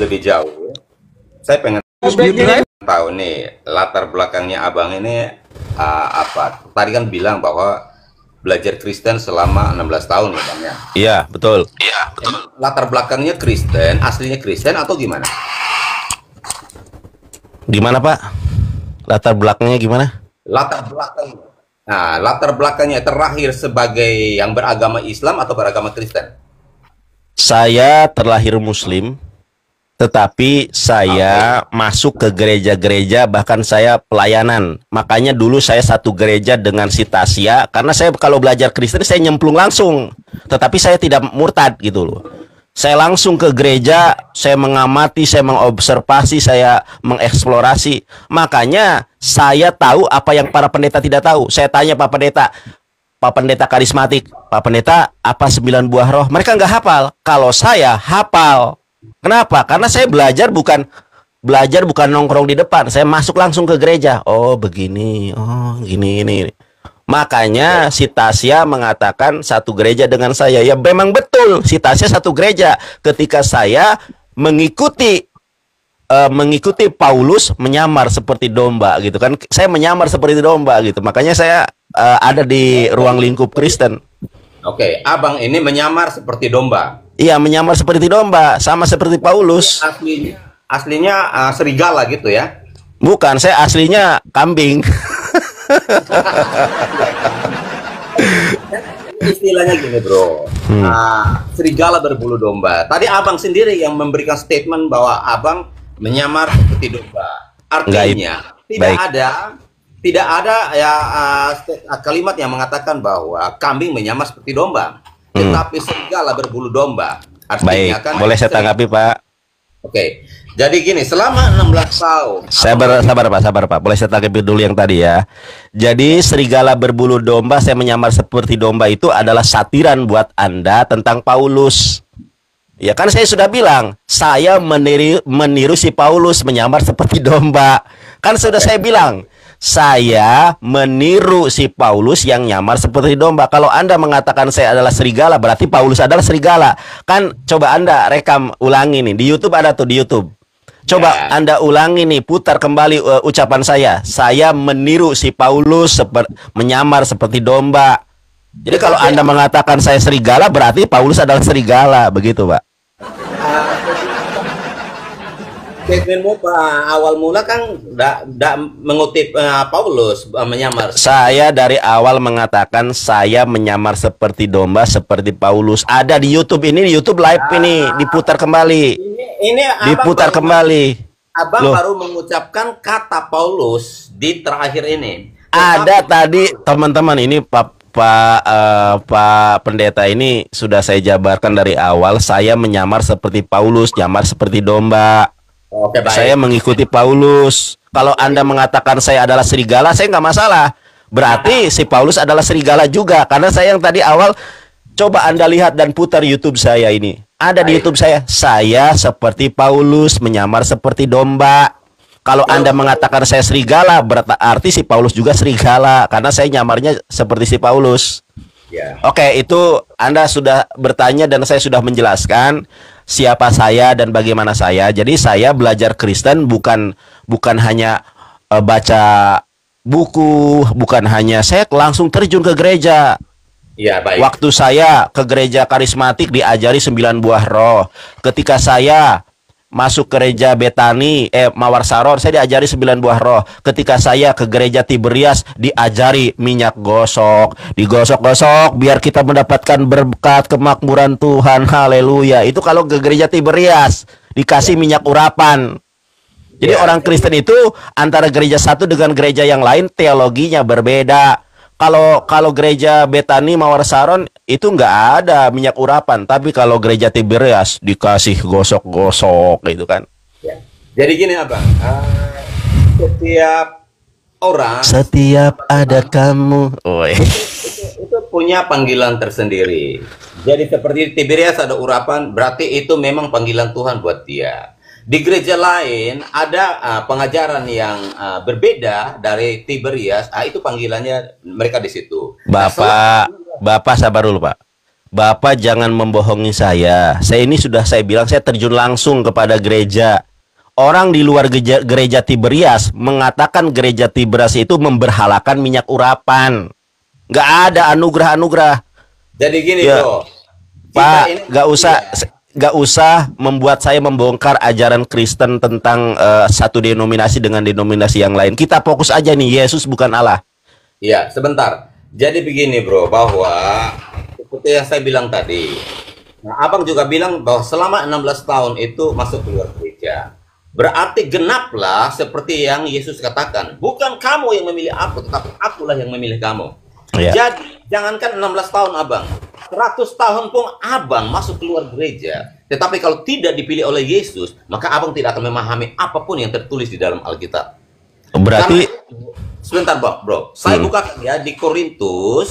lebih jauh, ya. Saya pengen tahu nih latar belakangnya abang ini apa? Tadi kan bilang bahwa belajar Kristen selama 16 tahun ya bang ya. Iya, betul. Latar belakangnya Kristen, aslinya Kristen atau gimana? Gimana, Pak? Latar belakangnya gimana? Latar belakangnya. Nah, latar belakangnya terakhir sebagai yang beragama Islam atau beragama Kristen? Saya terlahir Muslim, tetapi saya masuk ke gereja-gereja, bahkan saya pelayanan. Makanya dulu saya satu gereja dengan si Tasya, karena saya kalau belajar Kristen saya nyemplung langsung. Tetapi saya tidak murtad gitu loh. Saya langsung ke gereja, saya mengamati, saya mengobservasi, saya mengeksplorasi. Makanya saya tahu apa yang para pendeta tidak tahu. Saya tanya Pak Pendeta karismatik, Pak Pendeta, apa 9 buah roh? Mereka nggak hafal. Kalau saya hafal. Kenapa? Karena saya belajar bukan nongkrong di depan. Saya masuk langsung ke gereja. Oh begini, oh gini ini. Makanya si Tasya mengatakan satu gereja dengan saya. Ya memang betul, si Tasya satu gereja. Ketika saya mengikuti Paulus menyamar seperti domba gitu kan. Saya menyamar seperti domba gitu. Makanya saya ada di ruang lingkup Kristen. Oke, abang ini menyamar seperti domba. Iya, menyamar seperti domba, sama seperti Paulus. Aslinya serigala gitu ya? Bukan, saya aslinya kambing. Istilahnya gini bro, serigala berbulu domba. Tadi abang sendiri yang memberikan statement bahwa abang menyamar seperti domba. Artinya tidak ada ya kalimat yang mengatakan bahwa kambing menyamar seperti domba, tetapi serigala berbulu domba. Artinya Baik, boleh saya tanggapi Pak? Oke, jadi gini, selama 16 tahun. Sabar Pak. Boleh saya tanggapi dulu yang tadi ya. Jadi serigala berbulu domba, saya menyamar seperti domba itu adalah satiran buat Anda tentang Paulus. Ya kan saya sudah bilang, saya meniru si Paulus menyamar seperti domba. Kan sudah saya bilang, saya meniru si Paulus yang nyamar seperti domba. Kalau Anda mengatakan saya adalah serigala, berarti Paulus adalah serigala. Kan coba Anda rekam ulangi nih. Di YouTube ada tuh, di YouTube. Coba Anda ulangi nih, putar kembali ucapan saya. Saya meniru si Paulus menyamar seperti domba. Jadi kalau Anda mengatakan saya serigala, berarti Paulus adalah serigala. Begitu Pak. Statementmu awal mula kan tidak mengutip Paulus menyamar. Saya dari awal mengatakan saya menyamar seperti domba seperti Paulus. Ada di YouTube ini, di YouTube live ini diputar kembali. Ini diputar kembali. Abang baru mengucapkan kata Paulus di terakhir ini. Ada tadi teman-teman ini Pak Pendeta ini sudah saya jabarkan dari awal. Saya menyamar seperti Paulus, nyamar seperti domba. Oke, baik. Saya mengikuti Paulus. Kalau Anda mengatakan saya adalah serigala, saya nggak masalah. Berarti si Paulus adalah serigala juga. Karena saya yang tadi awal, coba Anda lihat dan putar YouTube saya ini. Ada di YouTube saya. Saya seperti Paulus, menyamar seperti domba. Kalau Anda mengatakan saya serigala, berarti si Paulus juga serigala. Karena saya nyamarnya seperti si Paulus. Oke, itu Anda sudah bertanya dan saya sudah menjelaskan siapa saya dan bagaimana saya. Jadi saya belajar Kristen bukan hanya baca buku, bukan hanya saya langsung terjun ke gereja. Ya, baik. Waktu saya ke gereja karismatik diajari 9 buah roh. Ketika saya masuk gereja Betani, Mawar Saron, saya diajari 9 buah roh. Ketika saya ke gereja Tiberias, diajari minyak gosok. Digosok-gosok biar kita mendapatkan berkat kemakmuran Tuhan. Haleluya. Itu kalau ke gereja Tiberias, dikasih minyak urapan. Jadi orang Kristen itu antara gereja satu dengan gereja yang lain teologinya berbeda. Kalau gereja Betani Mawar Saron itu nggak ada minyak urapan, tapi kalau gereja Tiberias dikasih gosok-gosok gitu kan. Ya. Jadi gini abang, setiap ada kamu, itu punya panggilan tersendiri. Jadi seperti Tiberias ada urapan, berarti itu memang panggilan Tuhan buat dia. Di gereja lain ada pengajaran yang berbeda dari Tiberias, itu panggilannya mereka di situ. Bapak sabar dulu Pak. Bapak jangan membohongi saya. Saya ini sudah saya bilang, saya terjun langsung kepada gereja. Orang di luar gereja Tiberias mengatakan gereja Tiberias itu memberhalakan minyak urapan. Nggak ada anugerah-anugerah. Jadi gini Ya, bro, Pak, ini nggak usah membuat saya membongkar ajaran Kristen tentang satu denominasi dengan denominasi yang lain. Kita fokus aja nih, Yesus bukan Allah. iya sebentar. Jadi begini bro, bahwa seperti yang saya bilang tadi, nah, abang juga bilang bahwa selama 16 tahun itu masuk keluar gereja. Berarti genaplah seperti yang Yesus katakan. Bukan kamu yang memilih aku, tetapi akulah yang memilih kamu. Ya. Jadi, jangankan 16 tahun abang, 100 tahun pun abang masuk keluar gereja. Tetapi kalau tidak dipilih oleh Yesus, maka abang tidak akan memahami apapun yang tertulis di dalam Alkitab. Berarti Sebentar bro, saya bukakan ya di Korintus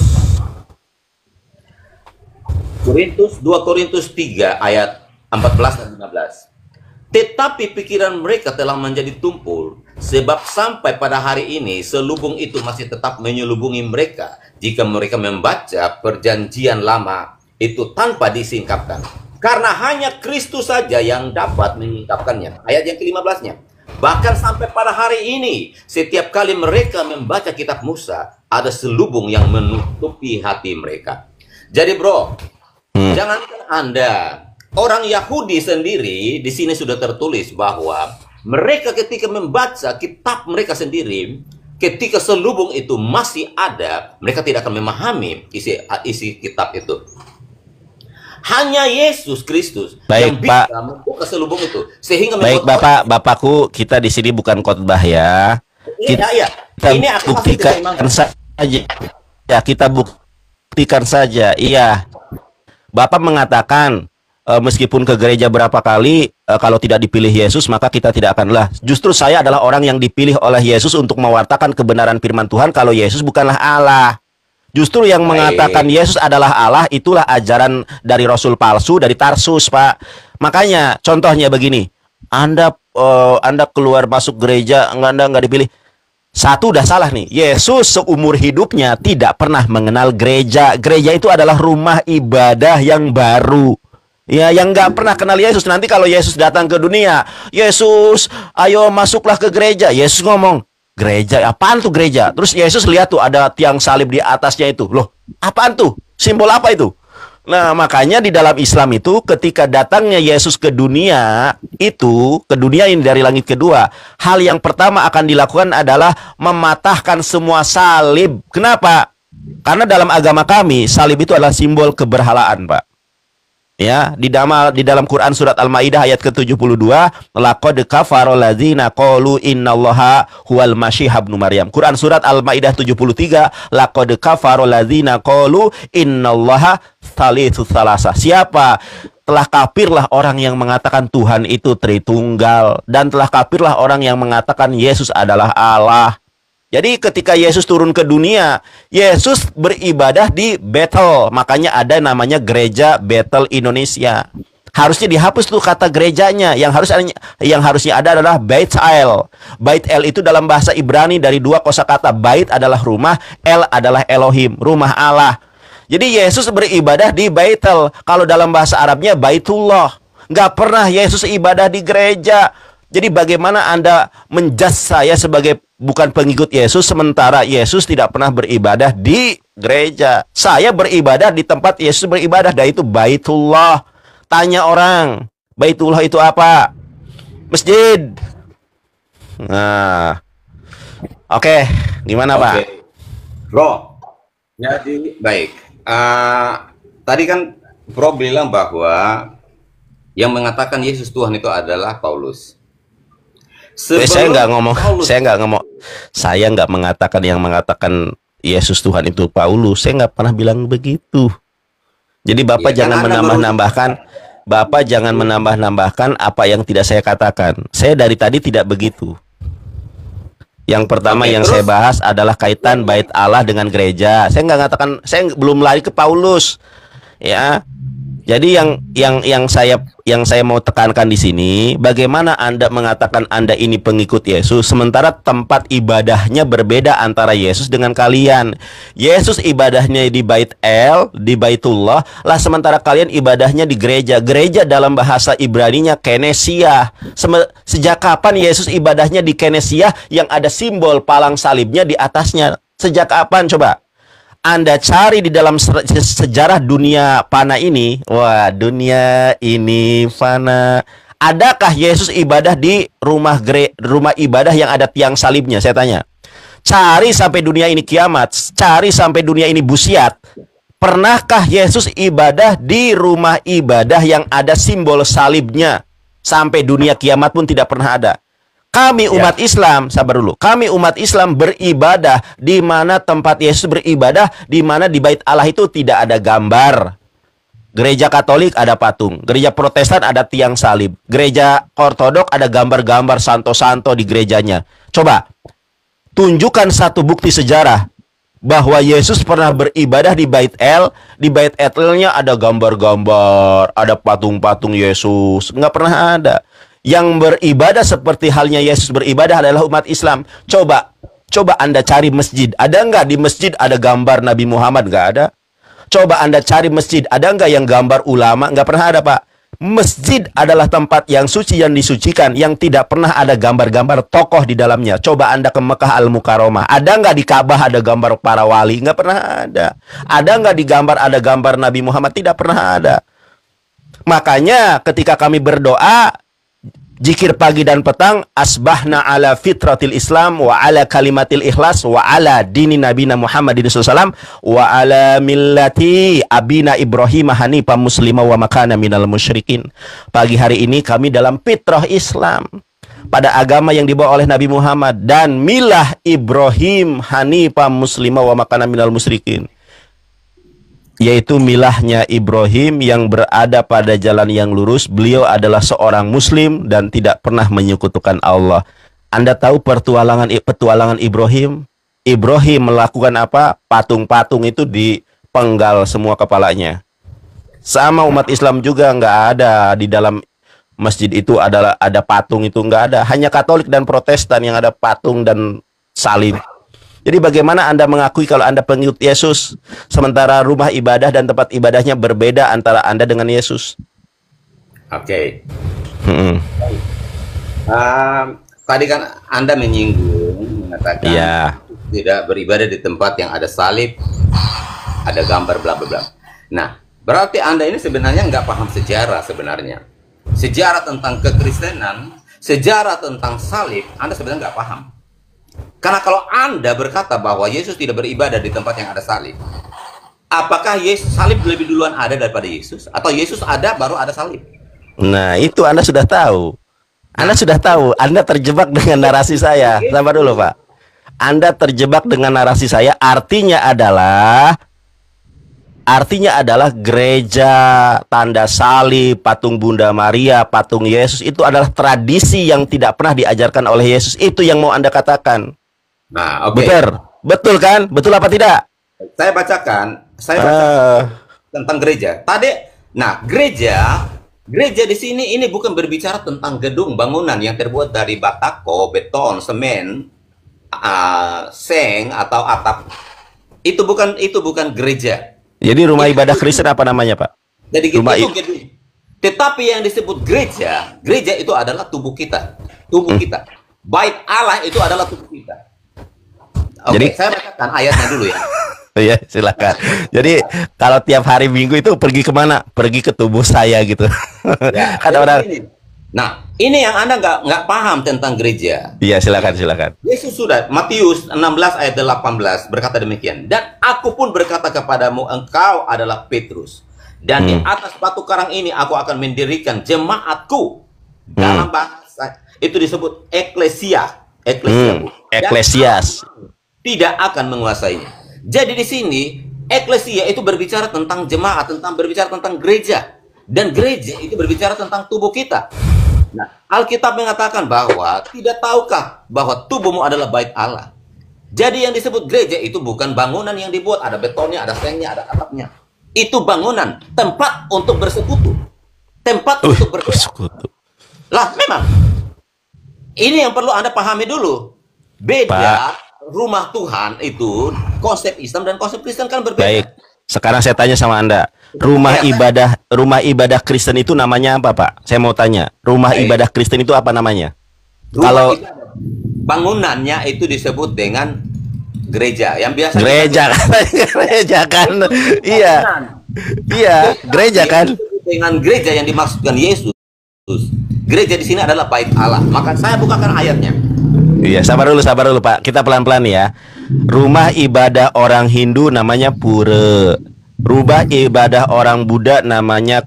2 Korintus 3 ayat 14 dan 15. Tetapi pikiran mereka telah menjadi tumpul, sebab sampai pada hari ini selubung itu masih tetap menyelubungi mereka jika mereka membaca perjanjian lama itu tanpa disingkapkan. Karena hanya Kristus saja yang dapat menyingkapkannya. Ayat yang ke-15-nya. Bahkan sampai pada hari ini, setiap kali mereka membaca kitab Musa, ada selubung yang menutupi hati mereka. Jadi bro, jangankan Anda, orang Yahudi sendiri di sini sudah tertulis bahwa mereka ketika membaca kitab mereka sendiri, ketika selubung itu masih ada, mereka tidak akan memahami isi kitab itu. Hanya Yesus Kristus yang bisa membuka selubung itu, sehingga baik Bapakku, kita di sini bukan khotbah ya. Kita ini buktikan saja. Ya, kita buktikan saja. Iya. Bapak mengatakan meskipun ke gereja berapa kali, kalau tidak dipilih Yesus maka kita tidak akan lah. Justru saya adalah orang yang dipilih oleh Yesus untuk mewartakan kebenaran firman Tuhan kalau Yesus bukanlah Allah. Justru yang mengatakan Yesus adalah Allah itulah ajaran dari Rasul palsu dari Tarsus, Pak. Makanya contohnya begini, Anda keluar masuk gereja, Anda nggak dipilih. Satu udah salah nih. Yesus seumur hidupnya tidak pernah mengenal gereja. Gereja itu adalah rumah ibadah yang baru. Ya, yang nggak pernah kenal Yesus. Nanti kalau Yesus datang ke dunia, Yesus, ayo masuklah ke gereja. Yesus ngomong, gereja, apaan tuh gereja? Terus Yesus lihat tuh ada tiang salib di atasnya itu. Loh, apaan tuh? Simbol apa itu? Nah, makanya di dalam Islam itu ketika datangnya Yesus ke dunia, ke dunia ini dari langit kedua, hal yang pertama akan dilakukan adalah mematahkan semua salib. Kenapa? Karena dalam agama kami, salib itu adalah simbol keberhalaan, Pak. Ya, di dalam Quran surat Al-Maidah ayat ke-72, laqad kafarol ladzina qalu innallaha huwal masih ibnu Maryam. Quran surat Al-Maidah 73, laqad kafarol ladzina qalu innallaha thalitsus salasa. Siapa? Telah kafirlah orang yang mengatakan Tuhan itu Tritunggal, dan telah kafirlah orang yang mengatakan Yesus adalah Allah. Jadi ketika Yesus turun ke dunia, Yesus beribadah di Bethel. Makanya ada namanya gereja Bethel Indonesia. Harusnya dihapus tuh kata gerejanya. Yang harusnya ada adalah Bait El. Bait El itu dalam bahasa Ibrani dari dua kosakata. Bait adalah rumah, El adalah Elohim, rumah Allah. Jadi Yesus beribadah di Bethel. Kalau dalam bahasa Arabnya Baitullah. Nggak pernah Yesus ibadah di gereja. Jadi bagaimana Anda menjudge saya sebagai bukan pengikut Yesus sementara Yesus tidak pernah beribadah di gereja? Saya beribadah di tempat Yesus beribadah, yaitu Baitullah. Tanya orang, Baitullah itu apa? Masjid. Nah, oke, gimana Pak? Bro, jadi baik. Tadi kan Bro bilang bahwa yang mengatakan Yesus Tuhan itu adalah Paulus. Saya nggak mengatakan yang mengatakan Yesus Tuhan itu Paulus. Saya nggak pernah bilang begitu. Jadi Bapak jangan menambah-nambahkan apa yang tidak saya katakan. Saya dari tadi tidak begitu. Yang pertama saya bahas adalah kaitan bait Allah dengan gereja. Saya nggak mengatakan, saya belum lari ke Paulus. Ya. Jadi yang saya mau tekankan di sini, bagaimana Anda mengatakan Anda ini pengikut Yesus sementara tempat ibadahnya berbeda antara Yesus dengan kalian. Yesus ibadahnya di Bait El, di Baitullah, lah sementara kalian ibadahnya di gereja. Gereja dalam bahasa Ibraninya Kenesia. Sejak kapan Yesus ibadahnya di Kenesia yang ada simbol palang salibnya di atasnya? Sejak kapan coba? Anda cari di dalam sejarah dunia fana ini, wah, dunia ini fana. Adakah Yesus ibadah di rumah ibadah yang ada tiang salibnya? Saya tanya. Cari sampai dunia ini kiamat, cari sampai dunia ini busiat. Pernahkah Yesus ibadah di rumah ibadah yang ada simbol salibnya? Sampai dunia kiamat pun tidak pernah ada. Kami umat Islam, sabar dulu. Kami umat Islam beribadah di mana tempat Yesus beribadah, di mana di Bait Allah itu tidak ada gambar. Gereja Katolik ada patung, gereja Protestan ada tiang salib, gereja Ortodok ada gambar-gambar santo-santo di gerejanya. Coba tunjukkan satu bukti sejarah bahwa Yesus pernah beribadah di Bait El. Di Bait El-nya ada gambar-gambar, ada patung-patung Yesus. Nggak pernah ada. Yang beribadah seperti halnya Yesus beribadah adalah umat Islam. Coba Anda cari masjid. Ada nggak di masjid ada gambar Nabi Muhammad? Nggak ada. Coba Anda cari masjid. Ada nggak yang gambar ulama? Nggak pernah ada, Pak. Masjid adalah tempat yang suci, yang disucikan, yang tidak pernah ada gambar-gambar tokoh di dalamnya. Coba Anda ke Mekah Al-Mukarramah. Ada nggak di Ka'bah ada gambar para wali? Nggak pernah ada. Ada nggak di gambar ada gambar Nabi Muhammad? Tidak pernah ada. Makanya ketika kami berdoa, zikir pagi dan petang, asbahna ala fitratil Islam wa ala kalimatil ikhlas wa ala dini nabina Muhammadin SAW wa ala millati abina Ibrahim hanifa muslima wa makana minal musyrikin. Pagi hari ini kami dalam fitrah Islam, pada agama yang dibawa oleh Nabi Muhammad, dan milah Ibrahim hanifa muslima wa makana minal musyrikin, yaitu milahnya Ibrahim yang berada pada jalan yang lurus. Beliau adalah seorang muslim dan tidak pernah menyekutukan Allah. Anda tahu petualangan Ibrahim? Ibrahim melakukan apa? Patung-patung itu dipenggal semua kepalanya. Sama umat Islam juga nggak ada di dalam masjid itu ada patung, itu nggak ada. Hanya Katolik dan Protestan yang ada patung dan salib. Jadi bagaimana Anda mengakui kalau Anda pengikut Yesus sementara rumah ibadah dan tempat ibadahnya berbeda antara Anda dengan Yesus? Oke. Tadi kan Anda menyinggung, mengatakan tidak beribadah di tempat yang ada salib, ada gambar bla bla bla. Nah, berarti Anda ini sebenarnya nggak paham sejarah sebenarnya. Sejarah tentang kekristenan, sejarah tentang salib, Anda sebenarnya nggak paham. Karena kalau Anda berkata bahwa Yesus tidak beribadah di tempat yang ada salib, apakah salib lebih duluan ada daripada Yesus? Atau Yesus ada baru ada salib? Nah, itu Anda sudah tahu. Anda sudah tahu. Anda terjebak dengan narasi saya. Sabar dulu, Pak. Anda terjebak dengan narasi saya. Artinya adalah gereja, tanda salib, patung Bunda Maria, patung Yesus itu adalah tradisi yang tidak pernah diajarkan oleh Yesus. Itu yang mau Anda katakan. Nah, oke. Betul kan? Betul apa tidak? Saya bacakan tentang gereja. Gereja di sini ini bukan berbicara tentang gedung bangunan yang terbuat dari batako, beton, semen, seng atau atap. Itu bukan gereja. Jadi rumah ibadah Kristen apa namanya, Pak? Jadi gedung. Tetapi yang disebut gereja itu adalah tubuh kita. Kita. Bait Allah itu adalah tubuh kita. Oke, saya bacakan ayatnya dulu ya. Iya, silakan. Jadi kalau tiap hari Minggu itu pergi kemana? Pergi ke tubuh saya gitu. Ya, ada orang. Ini yang Anda nggak paham tentang gereja. Iya, silakan. Yesus sudah, Matius 16 ayat 18 berkata demikian. Dan aku pun berkata kepadamu, engkau adalah Petrus. Dan di atas batu karang ini aku akan mendirikan jemaatku. Dalam bahasa itu disebut eklesia. Eklesias. Tidak akan menguasainya. Jadi di sini eklesia itu berbicara tentang jemaat, berbicara tentang gereja, dan gereja itu berbicara tentang tubuh kita. Nah, Alkitab mengatakan bahwa tidak tahukah bahwa tubuhmu adalah bait Allah. Jadi yang disebut gereja itu bukan bangunan yang dibuat ada betonnya, ada sengnya, ada atapnya. Itu bangunan, tempat untuk bersekutu. Tempat untuk bersekutu. Lah, memang. Ini yang perlu Anda pahami dulu. Beda rumah Tuhan itu, konsep Islam dan konsep Kristen kan berbeda. Baik. Sekarang saya tanya sama Anda. Rumah ibadah Kristen itu namanya apa, Pak? Saya mau tanya. Rumah ibadah Kristen itu apa namanya? Kalau bangunannya itu disebut dengan gereja. Yang biasa gereja kan. Iya. Iya, gereja kan. Dengan gereja yang dimaksudkan Yesus. Gereja di sini adalah bait Allah. Maka saya bukakan ayatnya. Iya, sabar dulu Pak. Kita pelan-pelan ya. Rumah ibadah orang Hindu namanya pura. Rumah ibadah orang Buddha namanya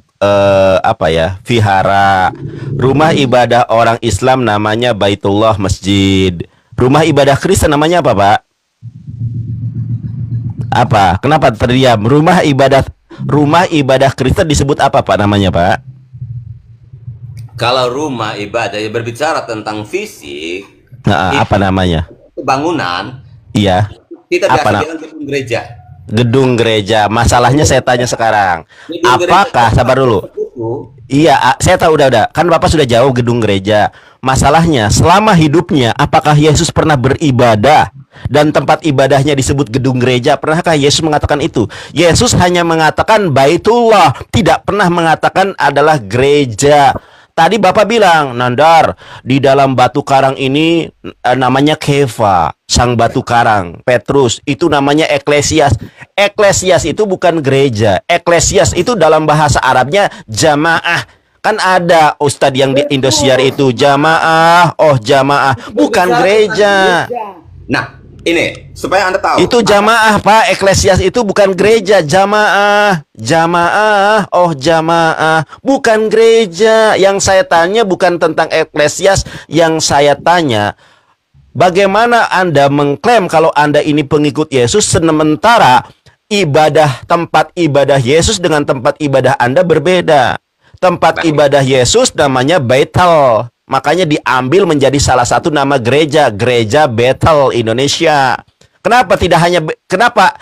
vihara. Rumah ibadah orang Islam namanya Baitullah, masjid. Rumah ibadah Kristen namanya apa, Pak? Apa? Kenapa terdiam? Rumah ibadah Kristen disebut apa, Pak, namanya, Pak? Kalau rumah ibadah yang berbicara tentang fisik, apa namanya? Bangunan. Iya. Kita biasa bilang gedung gereja. Gedung gereja. Masalahnya saya tanya sekarang. Apakah sabar dulu? Iya, saya tahu udah. Kan Bapak sudah jauh gedung gereja. Masalahnya, selama hidupnya apakah Yesus pernah beribadah dan tempat ibadahnya disebut gedung gereja? Pernahkah Yesus mengatakan itu? Yesus hanya mengatakan Baitullah, tidak pernah mengatakan adalah gereja. Tadi Bapak bilang, Nandar, di dalam batu karang ini namanya Keva, sang batu karang. Petrus, itu namanya Eklesias. Eklesias itu bukan gereja. Eklesias itu dalam bahasa Arabnya jamaah. Kan ada ustadz yang di Indosiar itu, jamaah, jamaah, bukan gereja. Nah, ini supaya Anda tahu. Itu jamaah, Pak. Eklesias itu bukan gereja, jamaah. Jamaah, jamaah, bukan gereja. Yang saya tanya bukan tentang Eklesias, yang saya tanya bagaimana Anda mengklaim kalau Anda ini pengikut Yesus sementara tempat ibadah Yesus dengan tempat ibadah Anda berbeda. Tempat ibadah Yesus namanya Bethel. Makanya diambil menjadi salah satu nama gereja Bethel Indonesia. Kenapa tidak hanya kenapa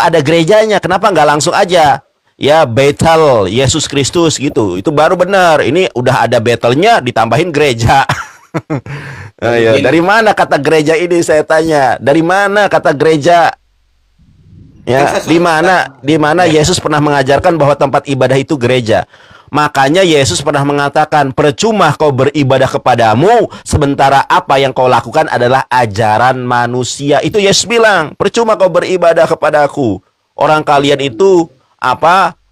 ada gerejanya? Kenapa nggak langsung aja ya Bethel Yesus Kristus gitu? Itu baru benar. Ini udah ada Bethelnya ditambahin gereja. Ayo, dari mana kata gereja ini saya tanya? Dari mana kata gereja? Ya, di mana Yesus pernah mengajarkan bahwa tempat ibadah itu gereja? Makanya Yesus pernah mengatakan, percuma kau beribadah kepadamu, sementara apa yang kau lakukan adalah ajaran manusia. Itu Yesus bilang, percuma kau beribadah kepadaku. Orang kalian itu,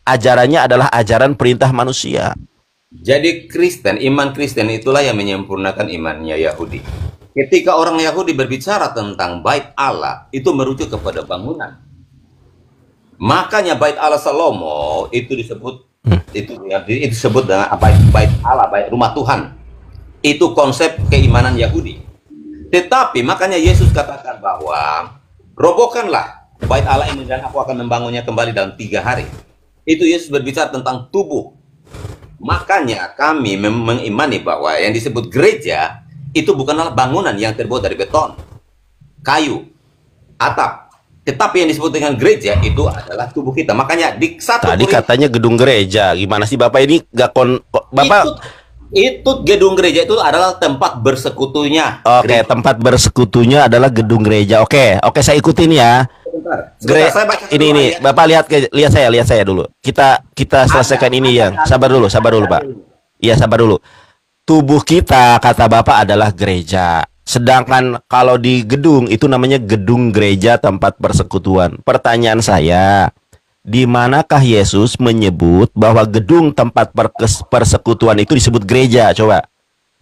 ajarannya adalah ajaran perintah manusia. Jadi iman Kristen itulah yang menyempurnakan imannya Yahudi. Ketika orang Yahudi berbicara tentang bait Allah, itu merujuk kepada bangunan. Makanya bait Allah Salomo itu disebut itu disebut dengan bait Allah, bait rumah Tuhan. Itu konsep keimanan Yahudi. Tetapi makanya Yesus katakan bahwa robohkanlah bait Allah ini dan aku akan membangunnya kembali dalam 3 hari. Itu Yesus berbicara tentang tubuh. Makanya kami mengimani bahwa yang disebut gereja itu bukanlah bangunan yang terbuat dari beton, kayu, atap. Tetapi yang disebut dengan gereja itu adalah tubuh kita. Makanya di tadi katanya gedung gereja. Gimana sih Bapak ini Bapak? Itu gedung gereja itu adalah tempat bersekutunya. Oke, tempat bersekutunya adalah gedung gereja. Oke, saya ikutin ya. Ini Bapak lihat saya dulu. Kita selesaikan ini yang sabar dulu Pak. Iya, sabar dulu. Tubuh kita kata Bapak adalah gereja. Sedangkan kalau di gedung itu namanya gedung gereja, tempat persekutuan. Pertanyaan saya, di manakah Yesus menyebut bahwa gedung tempat persekutuan itu disebut gereja? Coba.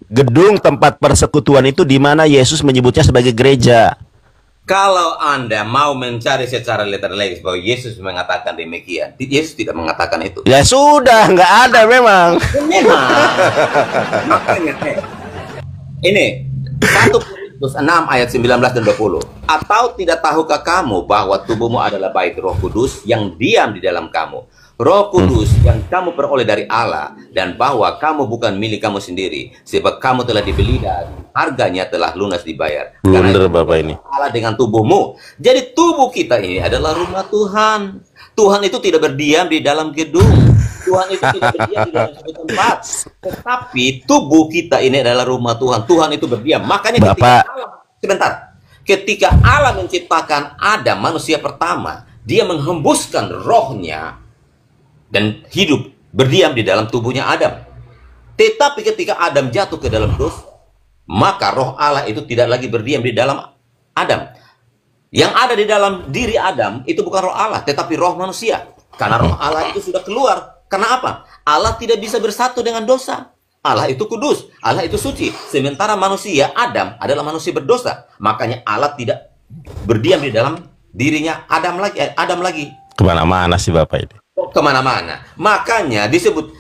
Gedung tempat persekutuan itu di mana Yesus menyebutnya sebagai gereja? Kalau Anda mau mencari secara literal bahwa Yesus mengatakan demikian, Yesus tidak mengatakan itu. Ya sudah, nggak ada memang. Makanya, ini 1 Korintus 6 ayat 19 dan 20. Atau tidak tahukah kamu bahwa tubuhmu adalah bait Roh Kudus yang diam di dalam kamu? Roh Kudus yang kamu peroleh dari Allah, dan bahwa kamu bukan milik kamu sendiri, sebab kamu telah dibeli dan harganya telah lunas dibayar. Benar Bapak ini. Allah dengan tubuhmu. Jadi tubuh kita ini adalah rumah Tuhan. Tuhan itu tidak berdiam di dalam gedung. Tuhan itu tidak berdiam di dalam satu tempat. Tetapi tubuh kita ini adalah rumah Tuhan. Tuhan itu berdiam. Makanya ketika Allah menciptakan Adam, manusia pertama, dia menghembuskan rohnya dan hidup berdiam di dalam tubuhnya Adam. Tetapi ketika Adam jatuh ke dalam dosa, maka roh Allah itu tidak lagi berdiam di dalam Adam. Yang ada di dalam diri Adam itu bukan roh Allah, tetapi roh manusia. Karena roh Allah itu sudah keluar. Karena apa? Allah tidak bisa bersatu dengan dosa. Allah itu kudus, Allah itu suci. Sementara manusia, Adam adalah manusia berdosa. Makanya Allah tidak berdiam di dalam dirinya Adam lagi. Kemana-mana sih Bapak ini? Kemana-mana. Makanya disebut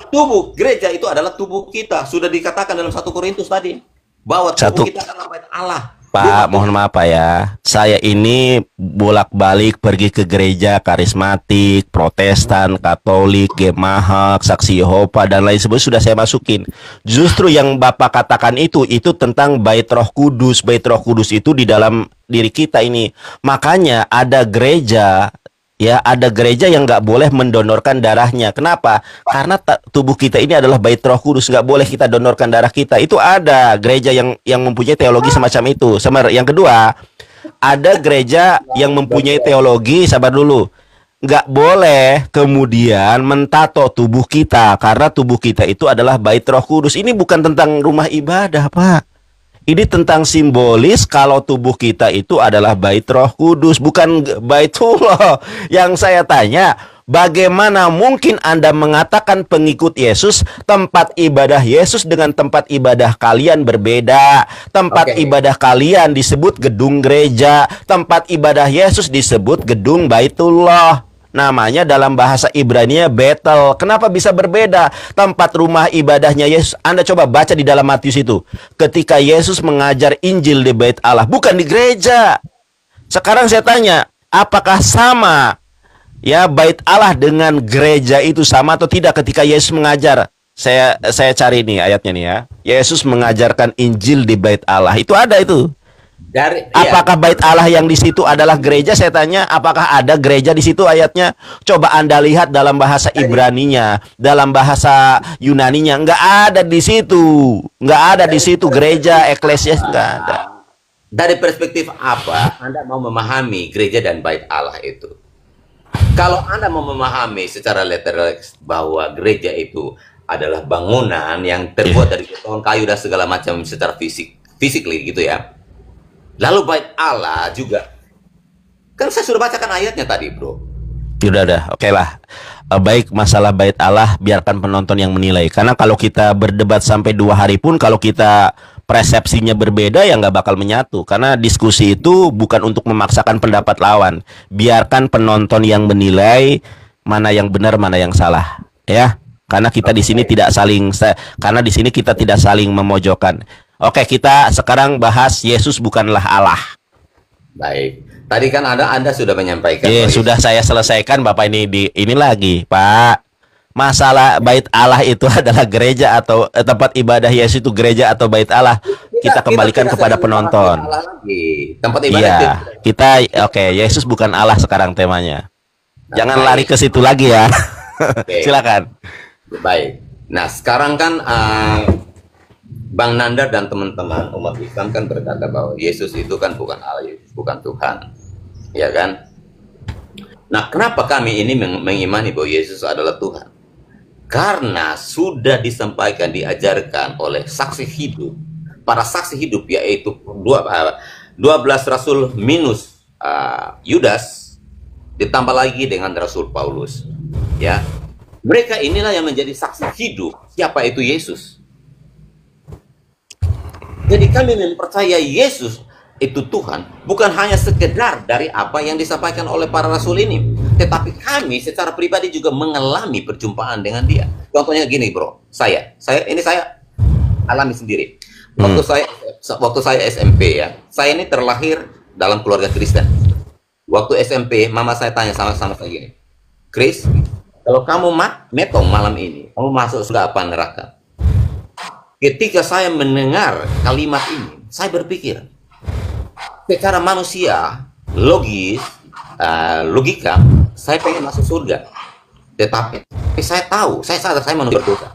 tubuh gereja itu adalah tubuh kita. Sudah dikatakan dalam 1 Korintus tadi bahwa tubuh kita adalah bait Allah. Pak, mohon maaf Pak ya. Saya ini bolak-balik pergi ke gereja karismatik, Protestan, Katolik, Gemahak, Saksi Yehova dan lain sebagainya sudah saya masukin. Justru yang Bapak katakan itu tentang bait Roh Kudus. Bait Roh Kudus itu di dalam diri kita ini. Makanya ada gereja, ya, ada gereja yang nggak boleh mendonorkan darahnya. Kenapa? Karena tubuh kita ini adalah bait Roh Kudus, nggak boleh kita donorkan darah kita. Itu ada gereja yang mempunyai teologi semacam itu. Yang kedua, ada gereja yang mempunyai teologi, sabar dulu, nggak boleh kemudian mentato tubuh kita, karena tubuh kita itu adalah bait Roh Kudus. Ini bukan tentang rumah ibadah, Pak. Ini tentang simbolis kalau tubuh kita itu adalah bait Roh Kudus, bukan baitullah. Yang saya tanya, bagaimana mungkin Anda mengatakan pengikut Yesus, tempat ibadah Yesus dengan tempat ibadah kalian berbeda? Tempat ibadah kalian disebut gedung gereja, tempat ibadah Yesus disebut gedung baitullah. Namanya dalam bahasa Ibrani Betel. Kenapa bisa berbeda? Tempat rumah ibadahnya Yesus, Anda coba baca di dalam Matius itu. Ketika Yesus mengajar Injil di bait Allah, bukan di gereja. Sekarang saya tanya, apakah sama ya bait Allah dengan gereja itu sama atau tidak ketika Yesus mengajar? Saya cari nih ayatnya nih ya. Yesus mengajarkan Injil di bait Allah. Itu ada itu. Apakah bait Allah yang di situ adalah gereja? Saya tanya, apakah ada gereja di situ ayatnya? Coba Anda lihat dalam bahasa Ibraninya, dalam bahasa Yunaninya, nggak ada di situ, nggak ada di situ gereja, eklesia, nggak ada. Dari perspektif apa Anda mau memahami gereja dan bait Allah itu? Kalau Anda mau memahami secara literal bahwa gereja itu adalah bangunan yang terbuat dari beton, kayu dan segala macam secara physically gitu ya. Lalu bait Allah juga, kan saya sudah bacakan ayatnya tadi, bro. Udah, oke lah. Baik, masalah bait Allah biarkan penonton yang menilai. Karena kalau kita berdebat sampai 2 hari pun, kalau kita persepsinya berbeda ya nggak bakal menyatu. Karena diskusi itu bukan untuk memaksakan pendapat lawan. Biarkan penonton yang menilai mana yang benar, mana yang salah, ya. Karena kita di sini tidak saling, karena di sini kita tidak saling memojokkan. Oke, kita sekarang bahas Yesus bukanlah Allah. Baik. Tadi kan Anda sudah menyampaikan. Sudah saya selesaikan, Bapak ini lagi, Pak. Masalah bait Allah itu adalah gereja atau tempat ibadah Yesus itu gereja atau bait Allah. Kita kembalikan kepada penonton. Tempat ibadah. Iya, oke, Yesus bukan Allah sekarang temanya. Jangan lari ke situ lagi ya. Silakan. Baik. Nah, sekarang kan Bang Nanda dan teman-teman umat Islam kan berkata bahwa Yesus itu kan bukan Allah, Yesus bukan Tuhan, ya kan? Nah, kenapa kami ini mengimani bahwa Yesus adalah Tuhan? Karena sudah disampaikan, diajarkan oleh saksi hidup, para saksi hidup, yaitu 12 rasul minus Yudas, ditambah lagi dengan Rasul Paulus, ya. Mereka inilah yang menjadi saksi hidup siapa itu Yesus. Jadi kami mempercayai Yesus itu Tuhan, bukan hanya sekedar dari apa yang disampaikan oleh para rasul ini, tetapi kami secara pribadi juga mengalami perjumpaan dengan dia. Contohnya gini, bro, saya alami sendiri. Waktu saya SMP ya, saya ini terlahir dalam keluarga Kristen. Waktu SMP, mama saya tanya sama-sama kayak gini, Chris, kalau kamu metong malam ini, kamu masuk surga apa neraka? Ketika saya mendengar kalimat ini, saya berpikir, secara manusia, logika, saya pengen masuk surga. Tetapi saya tahu, saya sadar saya manusia berdosa.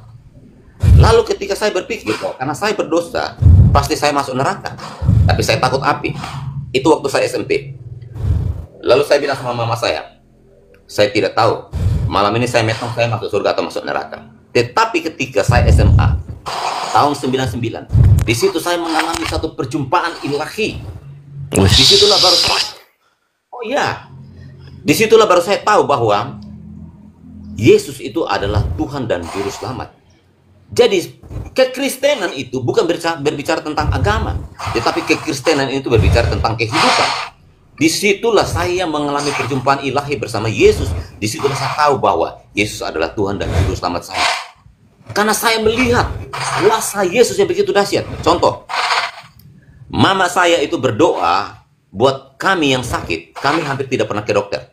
Lalu ketika saya berpikir, oh, karena saya berdosa, pasti saya masuk neraka. Tapi saya takut api. Itu waktu saya SMP. Lalu saya bilang sama mama saya tidak tahu. Malam ini saya metong saya masuk surga atau masuk neraka. Tetapi ketika saya SMA, tahun 99, di situ saya mengalami satu perjumpaan ilahi. Disitulah baru saya, oh iya, disitulah baru saya tahu bahwa Yesus itu adalah Tuhan dan Juru Selamat. Jadi kekristenan itu bukan berbicara tentang agama, tetapi kekristenan itu berbicara tentang kehidupan. Disitulah saya mengalami perjumpaan ilahi bersama Yesus. Disitulah saya tahu bahwa Yesus adalah Tuhan dan Juru Selamat saya. Karena saya melihat kuasa Yesus yang begitu dahsyat. Contoh, mama saya itu berdoa buat kami yang sakit. Kami hampir tidak pernah ke dokter,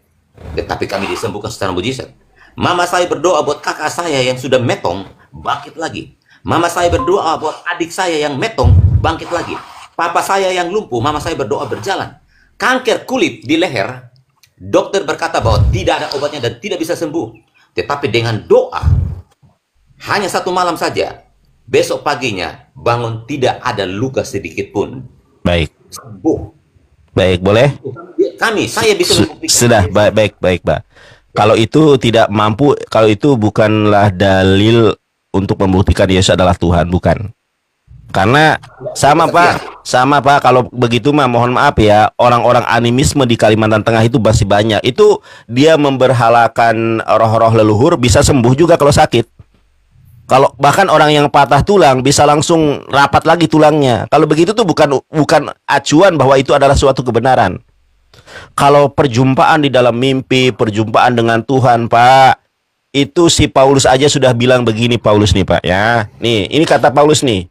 tetapi kami disembuhkan secara mujizat. Mama saya berdoa buat kakak saya yang sudah metong, bangkit lagi. Mama saya berdoa buat adik saya yang metong, bangkit lagi. Papa saya yang lumpuh, mama saya berdoa berjalan. Kanker kulit di leher, dokter berkata bahwa tidak ada obatnya dan tidak bisa sembuh. Tetapi dengan doa, hanya 1 malam saja, besok paginya bangun tidak ada luka sedikit pun. Baik. Sembuh. Baik, boleh? Saya bisa membuktikan. Sudah, baik, Pak. Kalau itu tidak mampu, kalau itu bukanlah dalil untuk membuktikan Yesus adalah Tuhan, bukan. Karena sama Pak, kalau begitu mah mohon maaf ya, orang-orang animisme di Kalimantan Tengah itu masih banyak. Itu dia memberhalakan roh-roh leluhur bisa sembuh juga kalau sakit. Kalau bahkan orang yang patah tulang bisa langsung rapat lagi tulangnya. Kalau begitu tuh bukan acuan bahwa itu adalah suatu kebenaran. Kalau perjumpaan di dalam mimpi, perjumpaan dengan Tuhan, Pak, itu si Paulus aja sudah bilang begini, Paulus nih Pak ya. Nih, ini kata Paulus nih.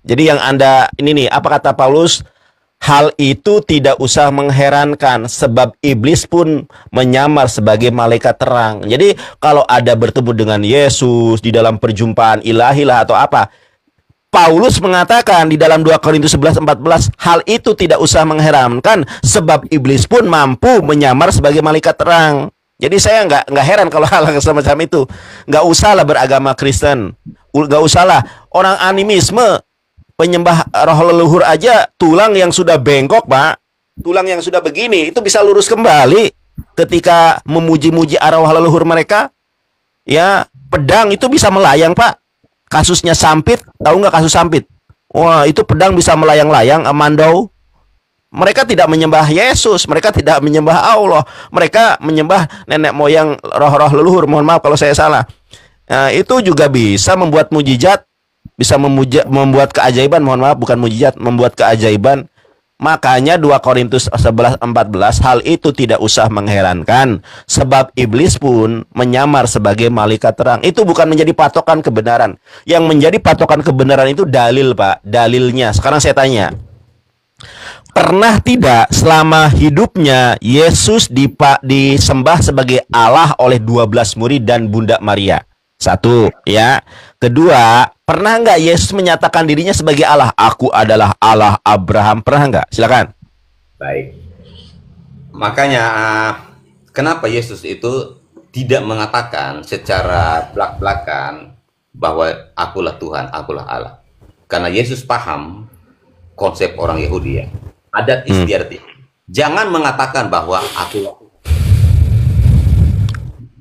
Jadi yang Anda ini nih, apa kata Paulus? Hal itu tidak usah mengherankan sebab iblis pun menyamar sebagai malaikat terang. Jadi kalau ada bertemu dengan Yesus di dalam perjumpaan ilahi lah atau apa, Paulus mengatakan di dalam 2 Korintus 11:14, hal itu tidak usah mengherankan sebab iblis pun mampu menyamar sebagai malaikat terang. Jadi saya nggak heran kalau hal semacam itu. Nggak usahlah beragama Kristen, nggak usahlah orang animisme. Penyembah roh leluhur aja tulang yang sudah bengkok, Pak, tulang yang sudah begini itu bisa lurus kembali ketika memuji-muji arwah leluhur mereka. Ya, pedang itu bisa melayang, Pak. Kasusnya Sampit, tahu nggak kasus Sampit? Wah, itu pedang bisa melayang-layang, Amandau. Mereka tidak menyembah Yesus, mereka tidak menyembah Allah, mereka menyembah nenek moyang roh-roh leluhur. Mohon maaf kalau saya salah. Nah, itu juga bisa membuat mujizat, bisa membuat keajaiban, mohon maaf bukan mujizat, membuat keajaiban. Makanya 2 Korintus 11:14, hal itu tidak usah mengherankan sebab iblis pun menyamar sebagai malaikat terang. Itu bukan menjadi patokan kebenaran. Yang menjadi patokan kebenaran itu dalil, Pak, dalilnya. Sekarang saya tanya, pernah tidak selama hidupnya Yesus disembah sebagai Allah oleh 12 murid dan Bunda Maria? Satu, ya. Kedua, pernah nggak Yesus menyatakan dirinya sebagai Allah? Aku adalah Allah Abraham. Pernah nggak? Silakan. Baik. Makanya kenapa Yesus itu tidak mengatakan secara belak-belakan bahwa akulah Tuhan, akulah Allah? Karena Yesus paham konsep orang Yahudi ya. Adat istiadat. Jangan mengatakan bahwa akulah,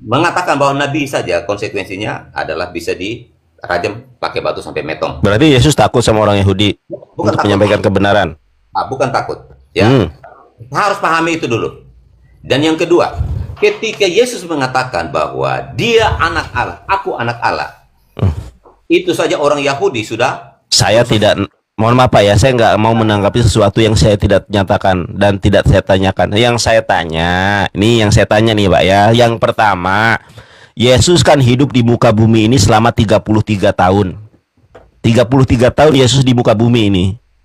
mengatakan bahwa Nabi saja konsekuensinya adalah bisa dirajam pakai batu sampai metong. Berarti Yesus takut sama orang Yahudi Bukan untuk takut. menyampaikan kebenaran. Bukan takut, ya. Kita harus pahami itu dulu. Dan yang kedua, ketika Yesus mengatakan bahwa Dia anak Allah, aku anak Allah, itu saja orang Yahudi sudah. Saya tidak, mohon maaf Pak ya, saya nggak mau menanggapi sesuatu yang saya tidak nyatakan dan tidak saya tanyakan. Yang saya tanya, ini yang saya tanya nih Pak ya. Yang pertama, Yesus kan hidup di muka bumi ini selama 33 tahun. 33 tahun Yesus di muka bumi ini,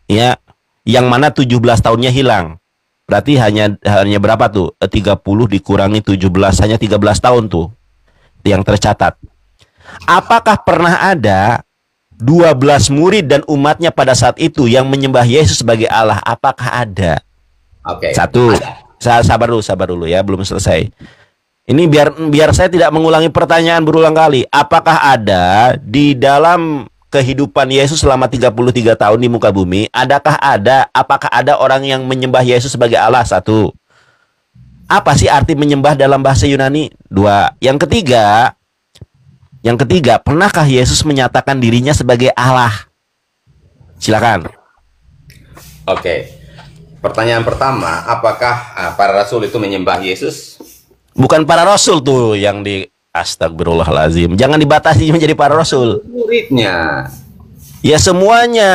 ya. Yang mana 17 tahunnya hilang. Berarti hanya berapa tuh? 30 dikurangi 17, hanya 13 tahun tuh yang tercatat. Apakah pernah ada 12 murid dan umatnya pada saat itu yang menyembah Yesus sebagai Allah? Apakah ada? Oke. Satu, sabar dulu ya, belum selesai. Ini biar saya tidak mengulangi pertanyaan berulang kali. Apakah ada di dalam kehidupan Yesus selama 33 tahun di muka bumi, apakah ada orang yang menyembah Yesus sebagai Allah? Satu. Apa sih arti menyembah dalam bahasa Yunani? Dua. Yang ketiga, pernahkah Yesus menyatakan dirinya sebagai Allah? Silakan. Oke. Pertanyaan pertama, apakah para rasul itu menyembah Yesus? Bukan para rasul tuh yang di astagfirullahalazim. Jangan dibatasi menjadi para rasul. Muridnya. Ya semuanya.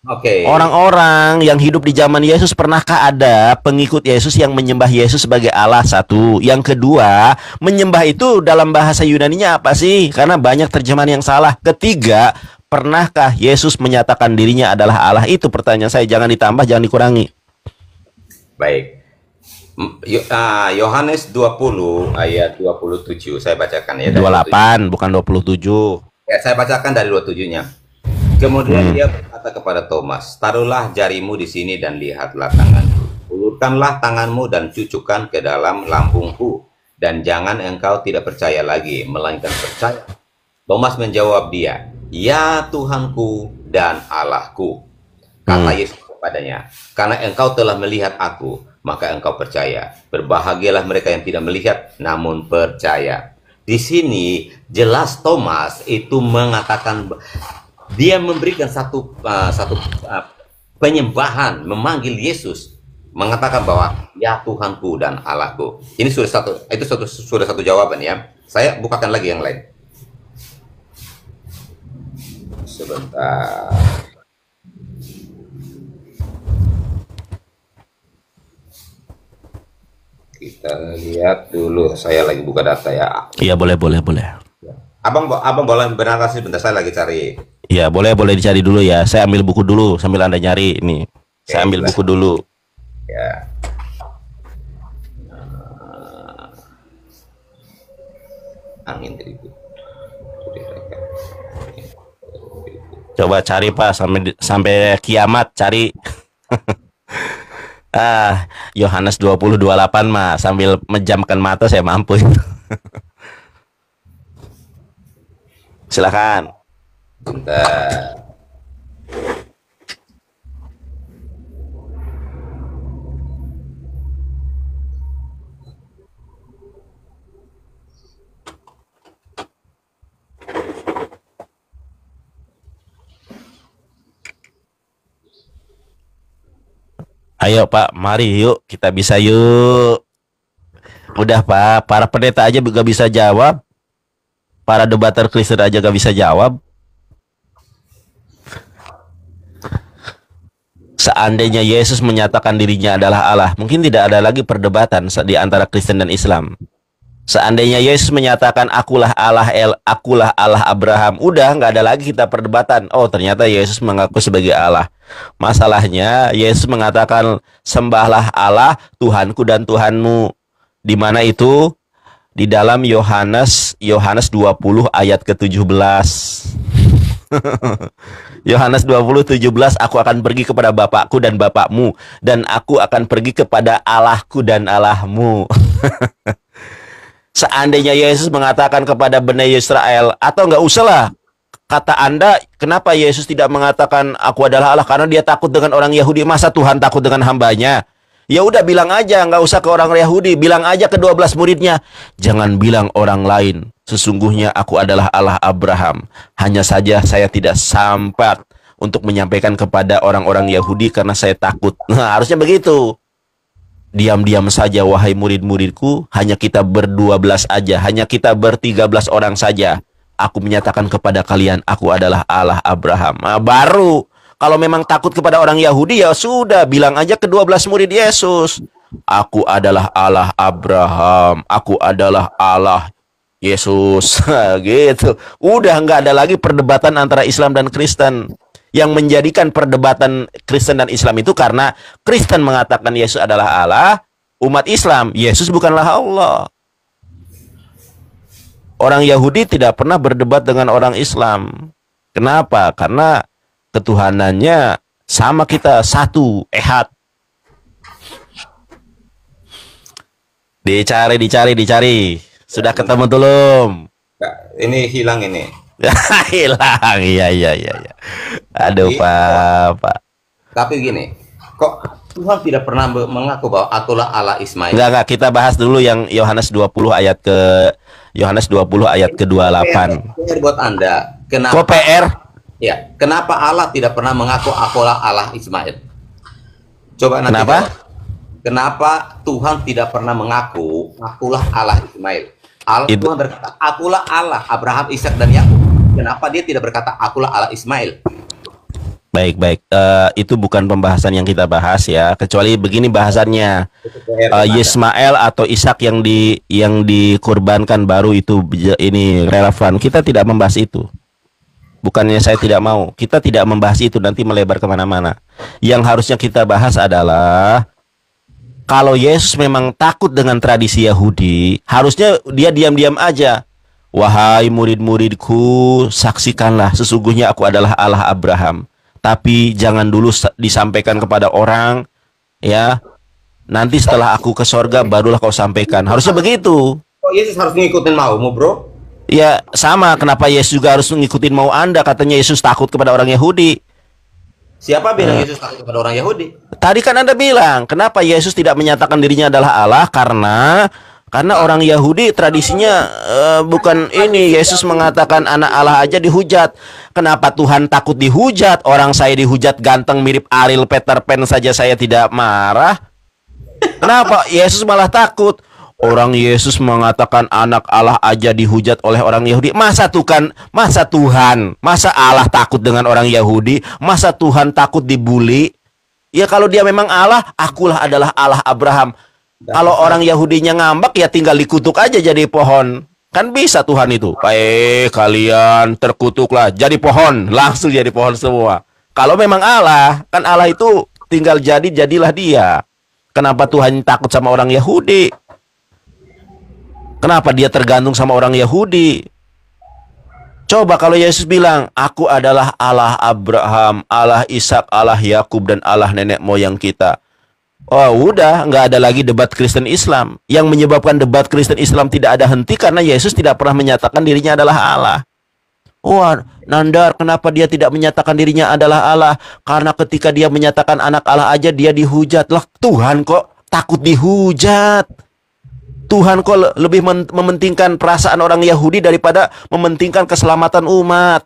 Oke. Orang-orang yang hidup di zaman Yesus, pernahkah ada pengikut Yesus yang menyembah Yesus sebagai Allah? Satu. Yang kedua, menyembah itu dalam bahasa Yunaninya apa sih? Karena banyak terjemahan yang salah. Ketiga, pernahkah Yesus menyatakan dirinya adalah Allah? Itu pertanyaan saya. Jangan ditambah, jangan dikurangi. Baik. Yohanes 20 ayat 27 saya bacakan ya. 28 bukan 27. Ya, saya bacakan dari 27-nya. Kemudian dia berkata kepada Thomas, "Taruhlah jarimu di sini dan lihatlah tanganku. Ulurkanlah tanganmu dan cucukkan ke dalam lambungku, dan jangan engkau tidak percaya lagi, melainkan percaya." Thomas menjawab dia, "Ya Tuhanku dan Allahku." Kata Yesus kepadanya, "Karena engkau telah melihat aku, maka engkau percaya. Berbahagialah mereka yang tidak melihat namun percaya." Di sini jelas Thomas itu mengatakan, dia memberikan satu penyembahan, memanggil Yesus, mengatakan bahwa ya Tuhanku dan Allahku. Ini sudah satu jawaban ya. Saya bukakan lagi yang lain. Sebentar. Kita lihat dulu, saya lagi buka data ya. Iya, boleh. Abang boleh bernarasi sebentar, saya lagi cari. Iya, boleh dicari dulu ya. Saya ambil buku dulu sambil Anda nyari ini. Saya ambil buku dulu. Ya. Angin ribut. Coba cari Pak sampai kiamat cari. Yohanes 20:28 mah sambil menjamkan mata saya mampu itu. Silakan. Bentar. Ayo Pak, mari yuk, kita bisa yuk. Udah Pak, para pendeta aja gak bisa jawab. Para debater Kristen aja gak bisa jawab. Seandainya Yesus menyatakan dirinya adalah Allah, mungkin tidak ada lagi perdebatan di antara Kristen dan Islam. Seandainya Yesus menyatakan akulah Allah Abraham, udah nggak ada lagi kita perdebatan. Oh, ternyata Yesus mengaku sebagai Allah. Masalahnya Yesus mengatakan sembahlah Allah, Tuhanku dan Tuhanmu. Di mana itu? Di dalam Yohanes 20 ayat ke-17. Yohanes 20:17, aku akan pergi kepada Bapakku dan Bapakmu, dan aku akan pergi kepada Allahku dan Allahmu. Seandainya Yesus mengatakan kepada Bani Israel, atau nggak usah lah, kata Anda, kenapa Yesus tidak mengatakan aku adalah Allah? Karena dia takut dengan orang Yahudi. Masa Tuhan takut dengan hambanya? Ya udah bilang aja, nggak usah ke orang Yahudi, bilang aja ke 12 muridnya, jangan bilang orang lain, sesungguhnya aku adalah Allah Abraham. Hanya saja saya tidak sempat untuk menyampaikan kepada orang-orang Yahudi karena saya takut. Nah, harusnya begitu. Diam-diam saja wahai murid-muridku, hanya kita ber-12 aja, hanya kita ber-13 orang saja. Aku menyatakan kepada kalian, aku adalah Allah Abraham. Nah, baru kalau memang takut kepada orang Yahudi, ya sudah, bilang aja ke 12 murid Yesus, aku adalah Allah Abraham, aku adalah Allah Yesus. Gitu. Udah nggak ada lagi perdebatan antara Islam dan Kristen. Yang menjadikan perdebatan Kristen dan Islam itu karena Kristen mengatakan Yesus adalah Allah, umat Islam, Yesus bukanlah Allah. Orang Yahudi tidak pernah berdebat dengan orang Islam. Kenapa? Karena ketuhanannya sama kita, satu, ehad. Dicari. Sudah ketemu belum? Ini hilang ini. Hilang. Iya. Aduh, Pak. Tapi gini, kok Tuhan tidak pernah mengaku bahwa akulah Allah Ismail? Enggak, kita bahas dulu yang Yohanes 20 ayat ke-28. PR buat Anda. Kenapa? Kok PR? Ya, kenapa Allah tidak pernah mengaku akulah Allah Ismail? Coba nanti Kenapa? jawab. Kenapa Tuhan tidak pernah mengaku akulah Allah Ismail? Tuhan berkata, akulah Allah Abraham, Ishak dan Yakub. Kenapa dia tidak berkata akulah Allah Ismail? Baik. Itu bukan pembahasan yang kita bahas ya. Kecuali begini bahasannya. Ismail atau Ishak yang dikorbankan baru itu ini relevan. Kita tidak membahas itu. Bukannya saya tidak mau. Kita tidak membahas itu, nanti melebar kemana-mana. Yang harusnya kita bahas adalah kalau Yesus memang takut dengan tradisi Yahudi, harusnya dia diam-diam aja. Wahai murid-muridku, saksikanlah sesungguhnya aku adalah Allah Abraham. Tapi jangan dulu disampaikan kepada orang, ya. Nanti setelah aku ke sorga, barulah kau sampaikan. Harusnya begitu. Kok Yesus harus ngikutin maumu, bro? Ya, sama. Kenapa Yesus juga harus ngikutin mau Anda? Katanya Yesus takut kepada orang Yahudi. Siapa bilang Yesus takut kepada orang Yahudi? Tadi kan Anda bilang, kenapa Yesus tidak menyatakan dirinya adalah Allah? Karena orang Yahudi tradisinya bukan ini. Yesus mengatakan anak Allah aja dihujat. Kenapa Tuhan takut dihujat? Orang saya dihujat ganteng mirip Ariel Peter Pan saja saya tidak marah. Kenapa Yesus malah takut? Orang Yesus mengatakan anak Allah aja dihujat oleh orang Yahudi. Masa Allah takut dengan orang Yahudi? Masa Tuhan takut dibully? Ya kalau dia memang Allah, akulah adalah Allah Abraham. Kalau orang Yahudinya ngambek ya tinggal dikutuk aja jadi pohon. Kan bisa Tuhan itu. Baik, kalian terkutuklah jadi pohon, langsung jadi pohon semua. Kalau memang Allah, kan Allah itu tinggal jadilah dia. Kenapa Tuhan takut sama orang Yahudi? Kenapa dia tergantung sama orang Yahudi? Coba kalau Yesus bilang, aku adalah Allah Abraham, Allah Ishak, Allah Yakub, dan Allah nenek moyang kita. Oh udah, nggak ada lagi debat Kristen Islam. Yang menyebabkan debat Kristen Islam tidak ada henti karena Yesus tidak pernah menyatakan dirinya adalah Allah. Wah, Nandar, kenapa dia tidak menyatakan dirinya adalah Allah? Karena ketika dia menyatakan anak Allah aja dia dihujat. Lah, Tuhan kok takut dihujat? Tuhan kok lebih mementingkan perasaan orang Yahudi daripada mementingkan keselamatan umat?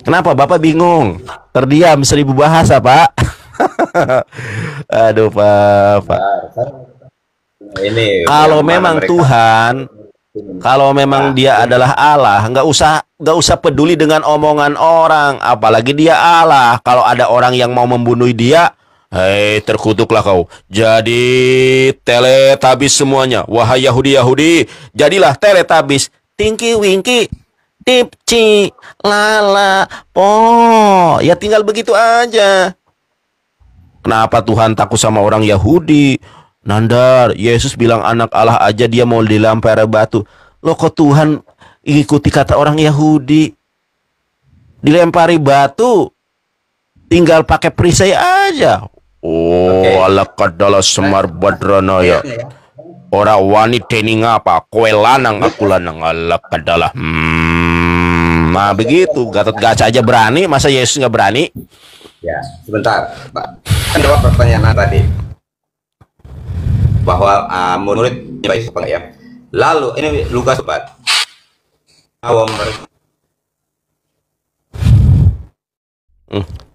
Kenapa Bapak bingung? Terdiam 1000 bahasa, Pak. Aduh, Pak. Ini kalau memang Tuhan, kalau memang dia adalah Allah, nggak usah peduli dengan omongan orang. Apalagi dia Allah. Kalau ada orang yang mau membunuh dia, hei, terkutuklah kau. Jadi teletabis semuanya. Wahai Yahudi, jadilah teletabis. Tinky Winky, Dipci, Lala, Po. Ya tinggal begitu aja. Kenapa Tuhan takut sama orang Yahudi? Nandar, Yesus bilang anak Allah aja dia mau dilempar batu. Loh kok Tuhan ikuti kata orang Yahudi? Dilempari batu, tinggal pakai perisai aja. Oh, ala kadala semar badrana ya. Ora wani tening apa? Kowe lanang aku lanang, ala kadala. Nah begitu, Gatot Kaca aja berani, masa Yesus nggak berani? Ya, sebentar, Pak. Kan jawab pertanyaan tadi bahwa menurut Yesus apa ya? Lalu ini Lukas sobat.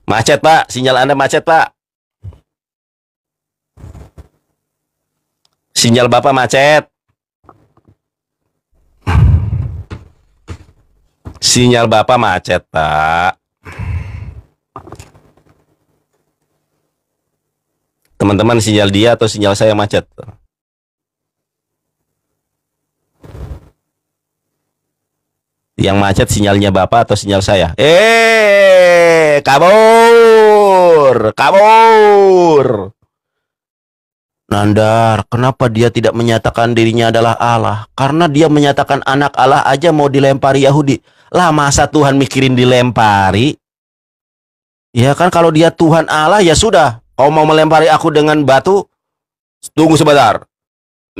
Macet Pak, sinyal Anda macet Pak. Sinyal Bapak macet. Sinyal Bapak macet Pak. Teman-teman, sinyal dia atau sinyal saya macet? Yang macet sinyalnya Bapak atau sinyal saya? Kabur. Nandar, kenapa dia tidak menyatakan dirinya adalah Allah? Karena dia menyatakan anak Allah aja mau dilempari Yahudi. Lah masa Tuhan mikirin dilempari? Ya kan kalau dia Tuhan Allah ya sudah. Kau mau melempari aku dengan batu? Tunggu sebentar.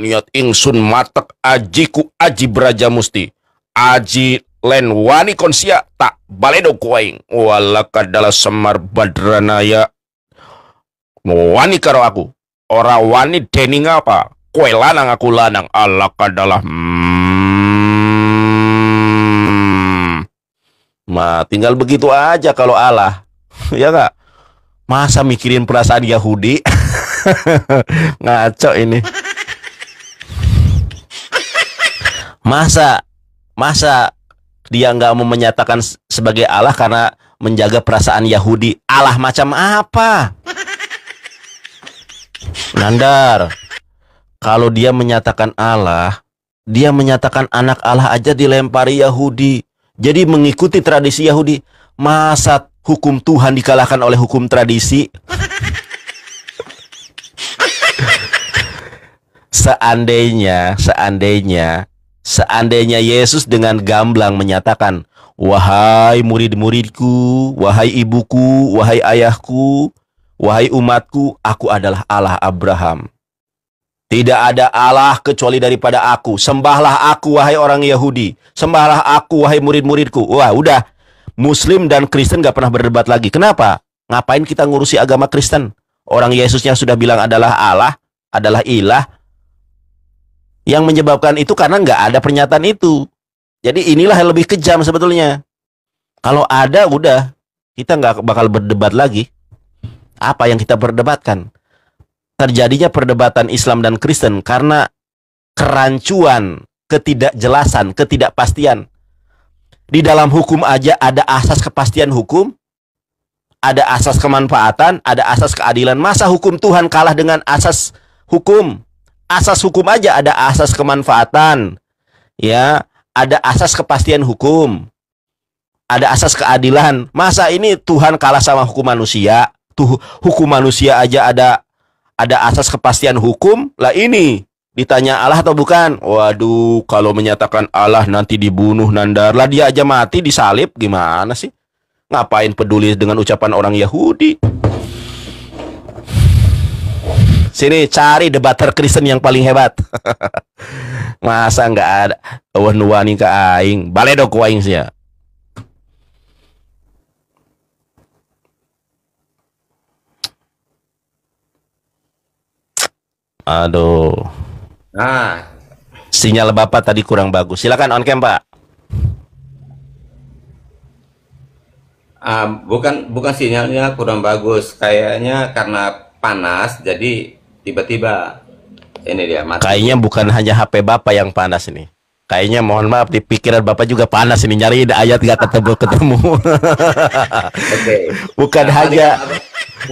Niat ingsun matek ajiku aji Braja Musti. Aji len wani konsia tak baledo kuaing. Wala kadala Semar Badranaya. Wani karo aku. Ora wani dening apa? Kue lanang aku lanang. Allah kadalah. Tinggal begitu aja kalau Allah. Ya gak? Masa mikirin perasaan Yahudi? Ngaco ini. Masa dia nggak mau menyatakan sebagai Allah karena menjaga perasaan Yahudi? Allah macam apa? Nandar, kalau dia menyatakan Allah, dia menyatakan anak Allah aja dilempari Yahudi. Jadi mengikuti tradisi Yahudi. Masa hukum Tuhan dikalahkan oleh hukum tradisi? Seandainya Yesus dengan gamblang menyatakan, wahai murid-muridku, wahai ibuku, wahai ayahku, wahai umatku, aku adalah Allah Abraham. Tidak ada Allah kecuali daripada aku. Sembahlah aku, wahai orang Yahudi. Sembahlah aku, wahai murid-muridku. Wah, udah. Muslim dan Kristen gak pernah berdebat lagi. Kenapa? Ngapain kita ngurusi agama Kristen? Orang Yesusnya sudah bilang adalah Allah, adalah ilah. Yang menyebabkan itu karena nggak ada pernyataan itu. Jadi inilah yang lebih kejam sebetulnya. Kalau ada, udah. Kita nggak bakal berdebat lagi. Apa yang kita perdebatkan? Terjadinya perdebatan Islam dan Kristen karena kerancuan, ketidakjelasan, ketidakpastian. Di dalam hukum aja ada asas kepastian hukum, ada asas kemanfaatan, ada asas keadilan. Masa hukum Tuhan kalah dengan asas hukum? Asas hukum aja ada asas kemanfaatan, ya, ada asas kepastian hukum, ada asas keadilan. Masa ini Tuhan kalah sama hukum manusia? Tuh, hukum manusia aja ada asas kepastian hukum. Lah ini ditanya Allah atau bukan? Waduh, kalau menyatakan Allah nanti dibunuh, Nandar. Lah dia aja mati disalib, gimana sih? Ngapain peduli dengan ucapan orang Yahudi? Sini cari debater Kristen yang paling hebat. Masa nggak ada wani ke aing, baledo ku aing sia. Aduh. Nah, sinyal Bapak tadi kurang bagus. Silakan on cam, Pak. Bukan sinyalnya kurang bagus, kayaknya karena panas jadi tiba-tiba ini dia mati. Kayaknya bukan hanya HP Bapak yang panas ini. Kayaknya mohon maaf di pikiran Bapak juga panas ini, nyari ayat gak ketemu. Oke. Bukan hanya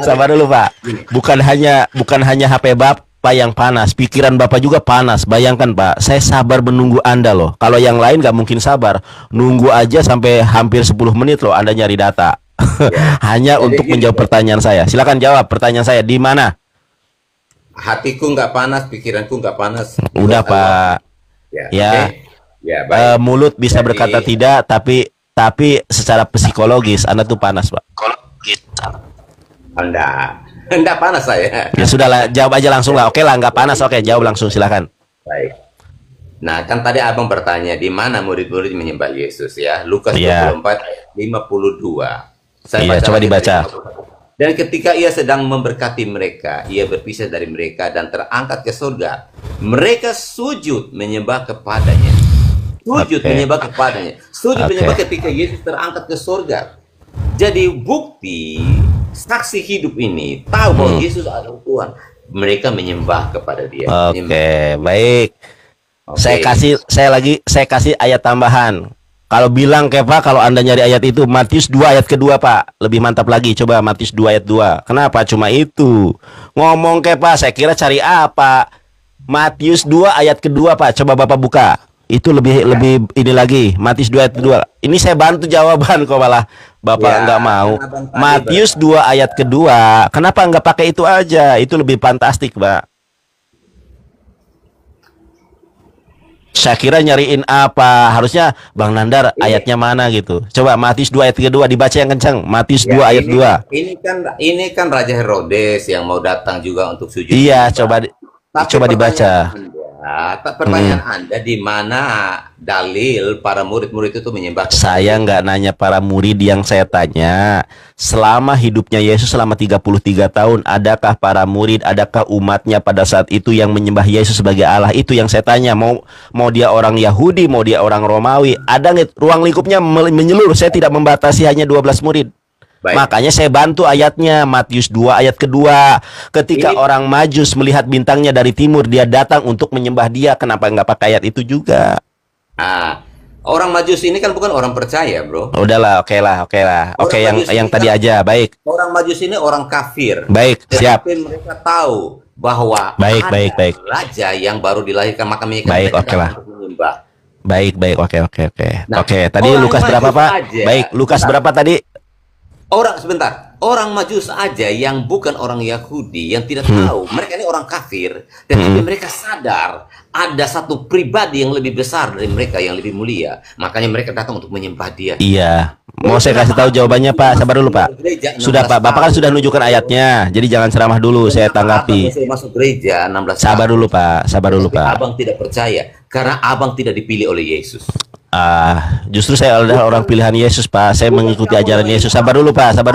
sabar dulu, Pak. Bukan hanya HP Bapak yang panas, pikiran Bapak juga panas. Bayangkan, Pak, saya sabar menunggu Anda loh. Kalau yang lain gak mungkin sabar. Nunggu aja sampai hampir 10 menit loh Anda nyari data. Ya. Hanya jadi untuk menjawab pertanyaan saya. Silakan jawab pertanyaan saya. Di mana? Hatiku nggak panas, pikiranku nggak panas. Udah, Pak. Ya. Okay. Ya, baik. Mulut bisa berkata tidak, tapi secara psikologis Anda tuh panas, Pak. Anda panas saya. Ya sudahlah, jawab aja langsung lah. Oke lah, nggak panas. Oke, jawab langsung, silakan. Baik. Nah, kan tadi Abang bertanya di mana murid-murid menyembah Yesus ya. Lukas 24 ayat 52. Saya coba dibaca. Dan ketika ia sedang memberkati mereka, ia berpisah dari mereka dan terangkat ke surga. Mereka sujud menyembah kepadanya. Menyembah kepadanya. Menyembah ketika Yesus terangkat ke surga. Jadi bukti saksi hidup ini tahu bahwa Yesus adalah Tuhan. Mereka menyembah kepada Dia. Baik. Saya kasih ayat tambahan. Kalau bilang Pak, kalau Anda nyari ayat itu Matius 2 ayat kedua, Pak. Lebih mantap lagi. Coba Matius 2 ayat 2. Kenapa cuma itu? Ngomong Pak, saya kira cari apa? Matius 2 ayat kedua, Pak. Coba Bapak buka. Itu lebih ini lagi. Matius 2 ayat 2. Ini saya bantu jawaban kok malah Bapak nggak mau. Matius 2 ayat kedua. Kenapa nggak pakai itu aja? Itu lebih fantastik, Pak. Saya kira nyariin apa? Harusnya Bang Nandar ayatnya mana gitu. Coba Matius 2 ayat kedua dibaca yang kencang. Matius 2 ayat 2. Ini kan Raja Herodes yang mau datang juga untuk sujud. Iya, coba Tapi Coba dibaca. pertanyaan Anda di mana dalil para murid-murid itu menyembah? Saya nggak nanya para murid, yang saya tanya, selama hidupnya Yesus selama 33 tahun, adakah para murid, adakah umatnya pada saat itu yang menyembah Yesus sebagai Allah? Itu yang saya tanya. Mau dia orang Yahudi, mau dia orang Romawi, ada nggak ruang lingkupnya menyeluruh? Saya tidak membatasi hanya 12 murid. Baik. Makanya saya bantu ayatnya, Matius 2 ayat kedua. Ketika orang Majus melihat bintangnya dari timur, dia datang untuk menyembah dia. Kenapa nggak pakai ayat itu juga? Orang Majus ini kan bukan orang percaya, bro. Udahlah, oke lah. Oke, yang tadi aja, baik. Orang Majus ini orang kafir. Baik, siap. Tapi mereka tahu bahwa baik. raja yang baru dilahirkan, maka mereka baik, oke lah. menyembah. Baik, oke. Nah, oke, tadi Lukas berapa, Pak? Baik, Lukas berapa tadi? Orang Majus aja yang bukan orang Yahudi, yang tidak tahu, mereka ini orang kafir, tetapi mereka sadar ada satu pribadi yang lebih besar dari mereka, yang lebih mulia, makanya mereka datang untuk menyembah dia. Iya, mau saya kasih tahu jawabannya, Pak. Sabar dulu, Pak. Sudah, Pak. Bapak kan sudah nunjukkan ayatnya, jadi jangan ceramah dulu, saya tanggapi. Saya masuk gereja 16 Sabar tahun. dulu, Pak. Sabar dulu, Pak. Abang tidak percaya karena abang tidak dipilih oleh Yesus. Justru saya adalah orang pilihan Yesus, Pak. Saya mengikuti ajaran Yesus. Sabar dulu, Pak. Sabar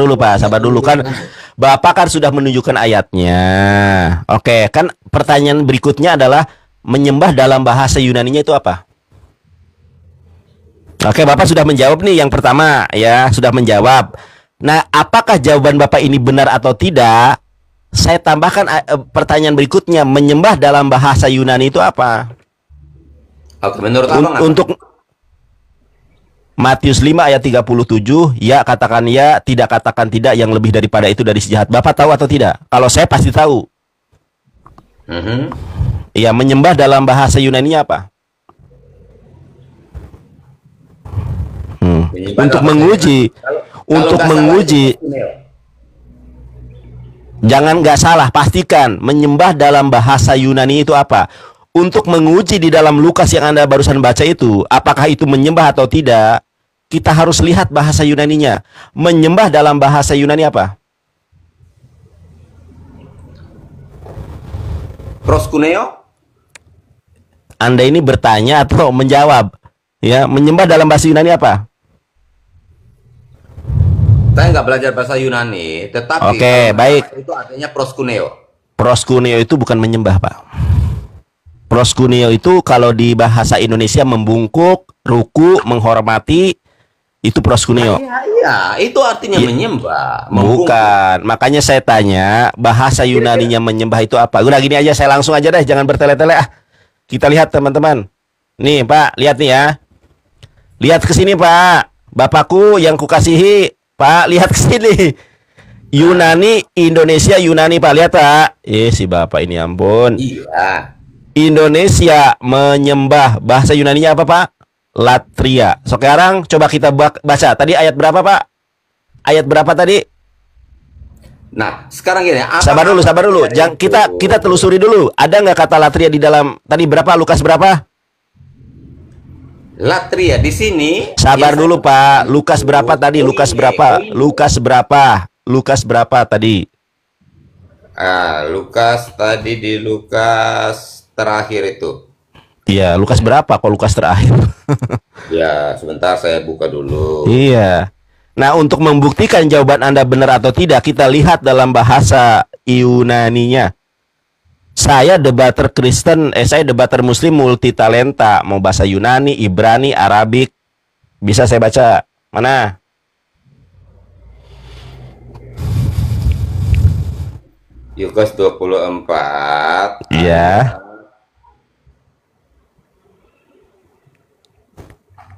dulu kan. Bapak kan sudah menunjukkan ayatnya. Oke, kan pertanyaan berikutnya adalah menyembah dalam bahasa Yunaninya itu apa? Oke, Bapak sudah menjawab nih yang pertama, ya, sudah menjawab. Nah, apakah jawaban Bapak ini benar atau tidak? Saya tambahkan pertanyaan berikutnya, menyembah dalam bahasa Yunani itu apa? Oke, menurut abang untuk Matius 5 ayat 37, ya katakan ya, tidak katakan tidak, yang lebih daripada itu dari si jahat. Bapak tahu atau tidak? Kalau saya pasti tahu. Ya, menyembah dalam bahasa Yunani apa? Untuk menguji, jangan nggak salah, pastikan menyembah dalam bahasa Yunani itu apa? Untuk menguji di dalam Lukas yang Anda barusan baca itu, apakah itu menyembah atau tidak, kita harus lihat bahasa Yunaninya. Menyembah dalam bahasa Yunani apa? proskuneo? Anda ini bertanya atau menjawab? Ya, menyembah dalam bahasa Yunani apa? Saya nggak belajar bahasa Yunani, tetapi Oke, baik. Itu artinya proskuneo. Proskuneo itu bukan menyembah, Pak. Proskuneo itu kalau di bahasa Indonesia membungkuk, ruku, menghormati, itu proskuneo. Iya, itu artinya menyembah. Bukan, makanya saya tanya bahasa Yunaninya menyembah itu apa. Udah gini aja, saya langsung aja deh, jangan bertele-tele ah. Kita lihat teman-teman. Nih Pak, lihat nih ya. Lihat ke sini Pak. Bapakku yang kukasihi, Pak, lihat ke sini. Yunani, Indonesia, Yunani Pak, lihat Pak. Si Bapak ini ampun. Iya. Indonesia menyembah, bahasa Yunaninya apa Pak? Latria. Sekarang coba kita baca. Tadi ayat berapa Pak? Ayat berapa tadi? Nah, sekarang gini. Sabar dulu. Jangan kita telusuri dulu. Ada nggak kata latria di dalam tadi berapa? Lukas berapa? Latria di sini. Sabar dulu Pak. Lukas berapa tadi? Lukas berapa? Lukas berapa tadi? Lukas tadi di Lukas terakhir itu. Iya, Lukas berapa? Kok Lukas terakhir? Ya, sebentar saya buka dulu. Iya. Nah, untuk membuktikan jawaban Anda benar atau tidak, kita lihat dalam bahasa Yunaninya. Saya debater Kristen, saya debater Muslim multi talenta, mau bahasa Yunani, Ibrani, Arabik, bisa saya baca. Mana? Lukas 24. Iya.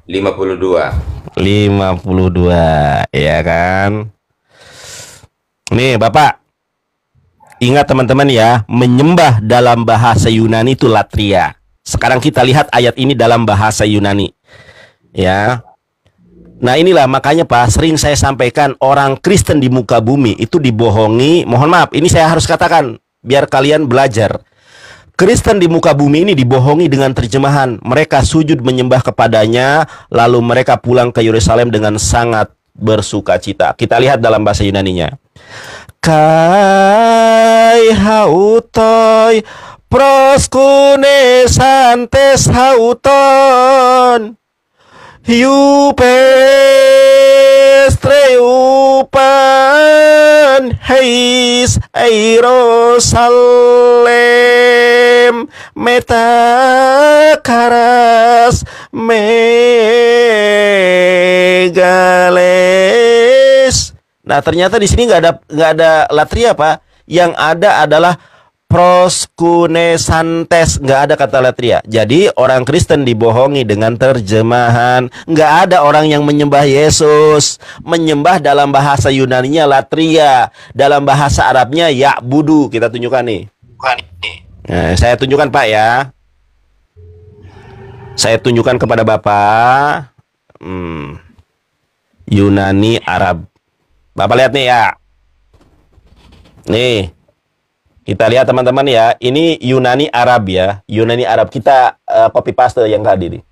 52, ya kan? Nih Bapak, ingat teman-teman ya, menyembah dalam bahasa Yunani itu latria. Sekarang kita lihat ayat ini dalam bahasa Yunani. Ya. Nah inilah makanya Pak, sering saya sampaikan orang Kristen di muka bumi itu dibohongi. Mohon maaf, ini saya harus katakan biar kalian belajar. Kristen di muka bumi ini dibohongi dengan terjemahan. Mereka sujud menyembah kepadanya, lalu mereka pulang ke Yerusalem dengan sangat bersuka cita. Kita lihat dalam bahasa Yunaninya. Kai hautoi proskune santes hauton Yupes treupan heis Airosalem metakaras megales. Nah, ternyata di sini nggak ada latria, Pak. Yang ada adalah proskunesantes, nggak ada kata latria. Jadi orang Kristen dibohongi dengan terjemahan. Nggak ada orang yang menyembah Yesus. Menyembah dalam bahasa Yunaninya latria, dalam bahasa Arabnya ya'budu. Kita tunjukkan nih. Nah, saya tunjukkan, Pak, ya. Saya tunjukkan kepada Bapak. Yunani Arab. Bapak lihat nih ya. Nih. Kita lihat teman-teman ya, ini Yunani Arab ya, Yunani Arab. Kita copy paste yang tadi nih.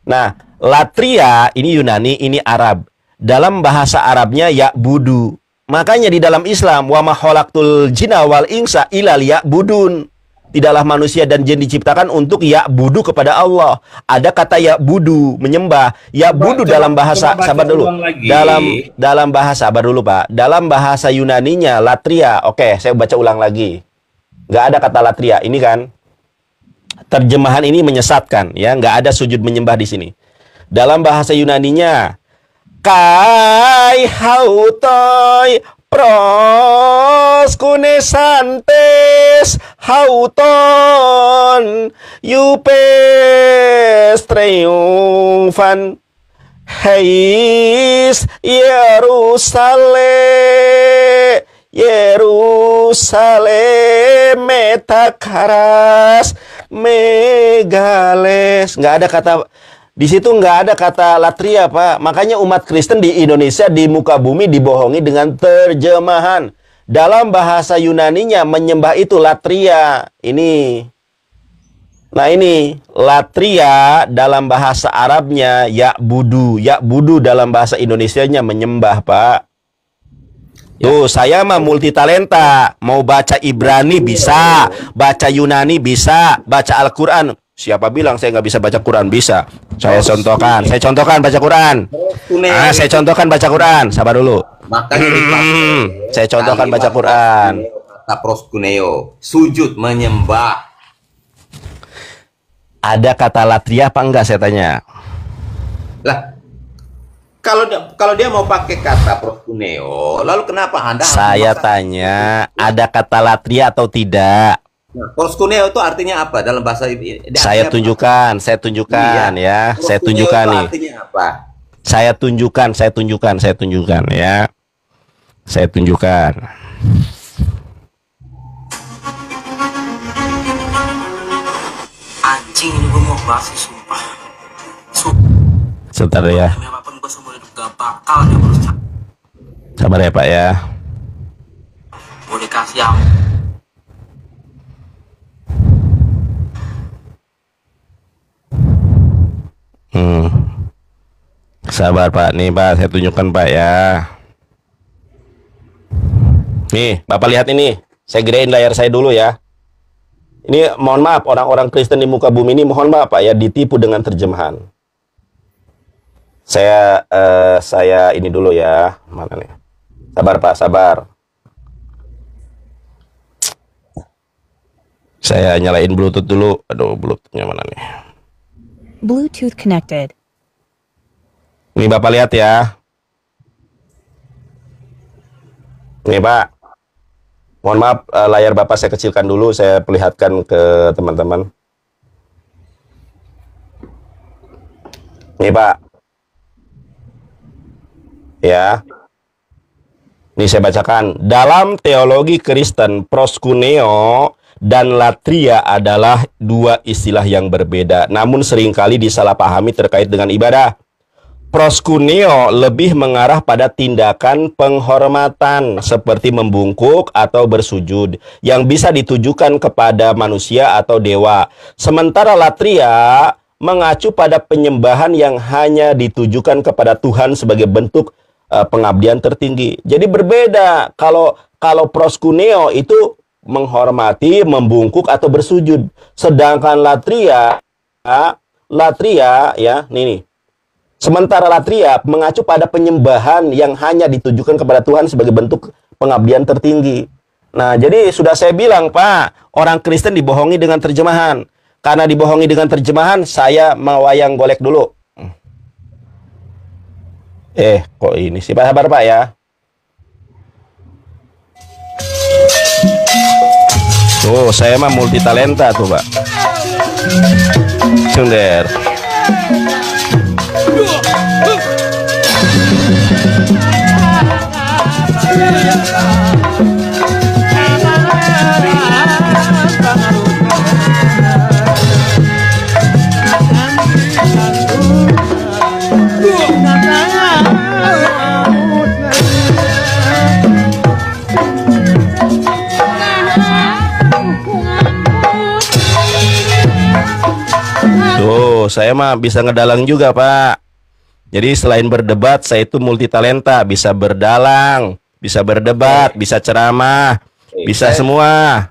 Nah, latria ini Yunani, ini Arab. Dalam bahasa Arabnya ya'budu. Makanya di dalam Islam, wa ma khalaqtul jinna wal insa illa liya'budun. Tidaklah manusia dan jin diciptakan untuk ya'budu kepada Allah. Ada kata ya'budu, menyembah. Ya'budu dalam bahasa, sabar dulu. Dalam bahasa, sabar dulu Pak. Dalam bahasa Yunaninya latria. Oke, saya baca ulang lagi. Nggak ada kata latria, ini kan terjemahan ini menyesatkan ya, nggak ada sujud menyembah di sini. Dalam bahasa Yunaninya kai hautoy proskunesantes hauton yupes triumfan heis Yerusalem metakaras megales. Nggak ada kata di situ, nggak ada kata latria, Pak. Makanya umat Kristen di Indonesia, di muka bumi dibohongi dengan terjemahan. Dalam bahasa Yunaninya menyembah itu latria. Ini. Nah, ini latria dalam bahasa Arabnya ya'budu. Ya'budu dalam bahasa Indonesianya menyembah, Pak. Tuh, saya mah multitalenta. Mau baca Ibrani bisa, baca Yunani bisa, baca Al-Quran. Siapa bilang saya nggak bisa baca Quran? Bisa. Saya contohkan. Saya contohkan baca Quran. Saya contohkan baca Quran. Sabar dulu. Saya contohkan baca Quran. Kata proskuneo, sujud menyembah. Ada kata latria apa enggak, saya tanya. Lah, kalau dia mau pakai kata proskuneo, lalu kenapa Anda? Saya tanya, ada kata latria atau tidak? Nah, proskuneo itu artinya apa dalam bahasa ini? Saya tunjukkan iya. Saya tunjukkan nih. Artinya apa? Saya tunjukkan ya. Saya tunjukkan. Anjing, ini gue mau bahas sih, sumpah. Sebentar ya. Apapun gue seumur hidup gak bakal dia berusaha. Sabar ya Pak ya. Gue dikasih yang Sabar Pak, nih Pak, saya tunjukkan Pak ya. Nih, Bapak lihat ini. Saya gedein layar saya dulu ya. Ini mohon maaf, orang-orang Kristen di muka bumi ini mohon maaf Pak ya, ditipu dengan terjemahan. Saya ini dulu ya. Mana nih? Sabar Pak, sabar. Saya nyalain Bluetooth dulu. Aduh, Bluetoothnya mana nih? Bluetooth connected. Ini Bapak lihat ya. Nih Pak. Mohon maaf, layar Bapak saya kecilkan dulu. Saya perlihatkan ke teman-teman. Nih Pak. Ya. Ini saya bacakan. Dalam teologi Kristen, proskuneo dan latria adalah dua istilah yang berbeda, namun seringkali disalahpahami terkait dengan ibadah. Proskuneo lebih mengarah pada tindakan penghormatan seperti membungkuk atau bersujud yang bisa ditujukan kepada manusia atau dewa. Sementara latria mengacu pada penyembahan yang hanya ditujukan kepada Tuhan sebagai bentuk pengabdian tertinggi. Jadi berbeda. Kalau proskuneo itu menghormati, membungkuk atau bersujud. Sedangkan latria ya, nih. Sementara latria mengacu pada penyembahan yang hanya ditujukan kepada Tuhan sebagai bentuk pengabdian tertinggi. Nah, jadi sudah saya bilang, Pak, orang Kristen dibohongi dengan terjemahan. Karena dibohongi dengan terjemahan, saya mewayang golek dulu. Kok ini sih? Sabar, Pak ya. Tuh, saya mah multi talenta tuh, Pak. Sunder. Tuh, saya mah bisa ngedalang juga, Pak. Jadi selain berdebat, saya itu multi talenta, bisa berdalang, bisa berdebat, bisa ceramah, bisa semua.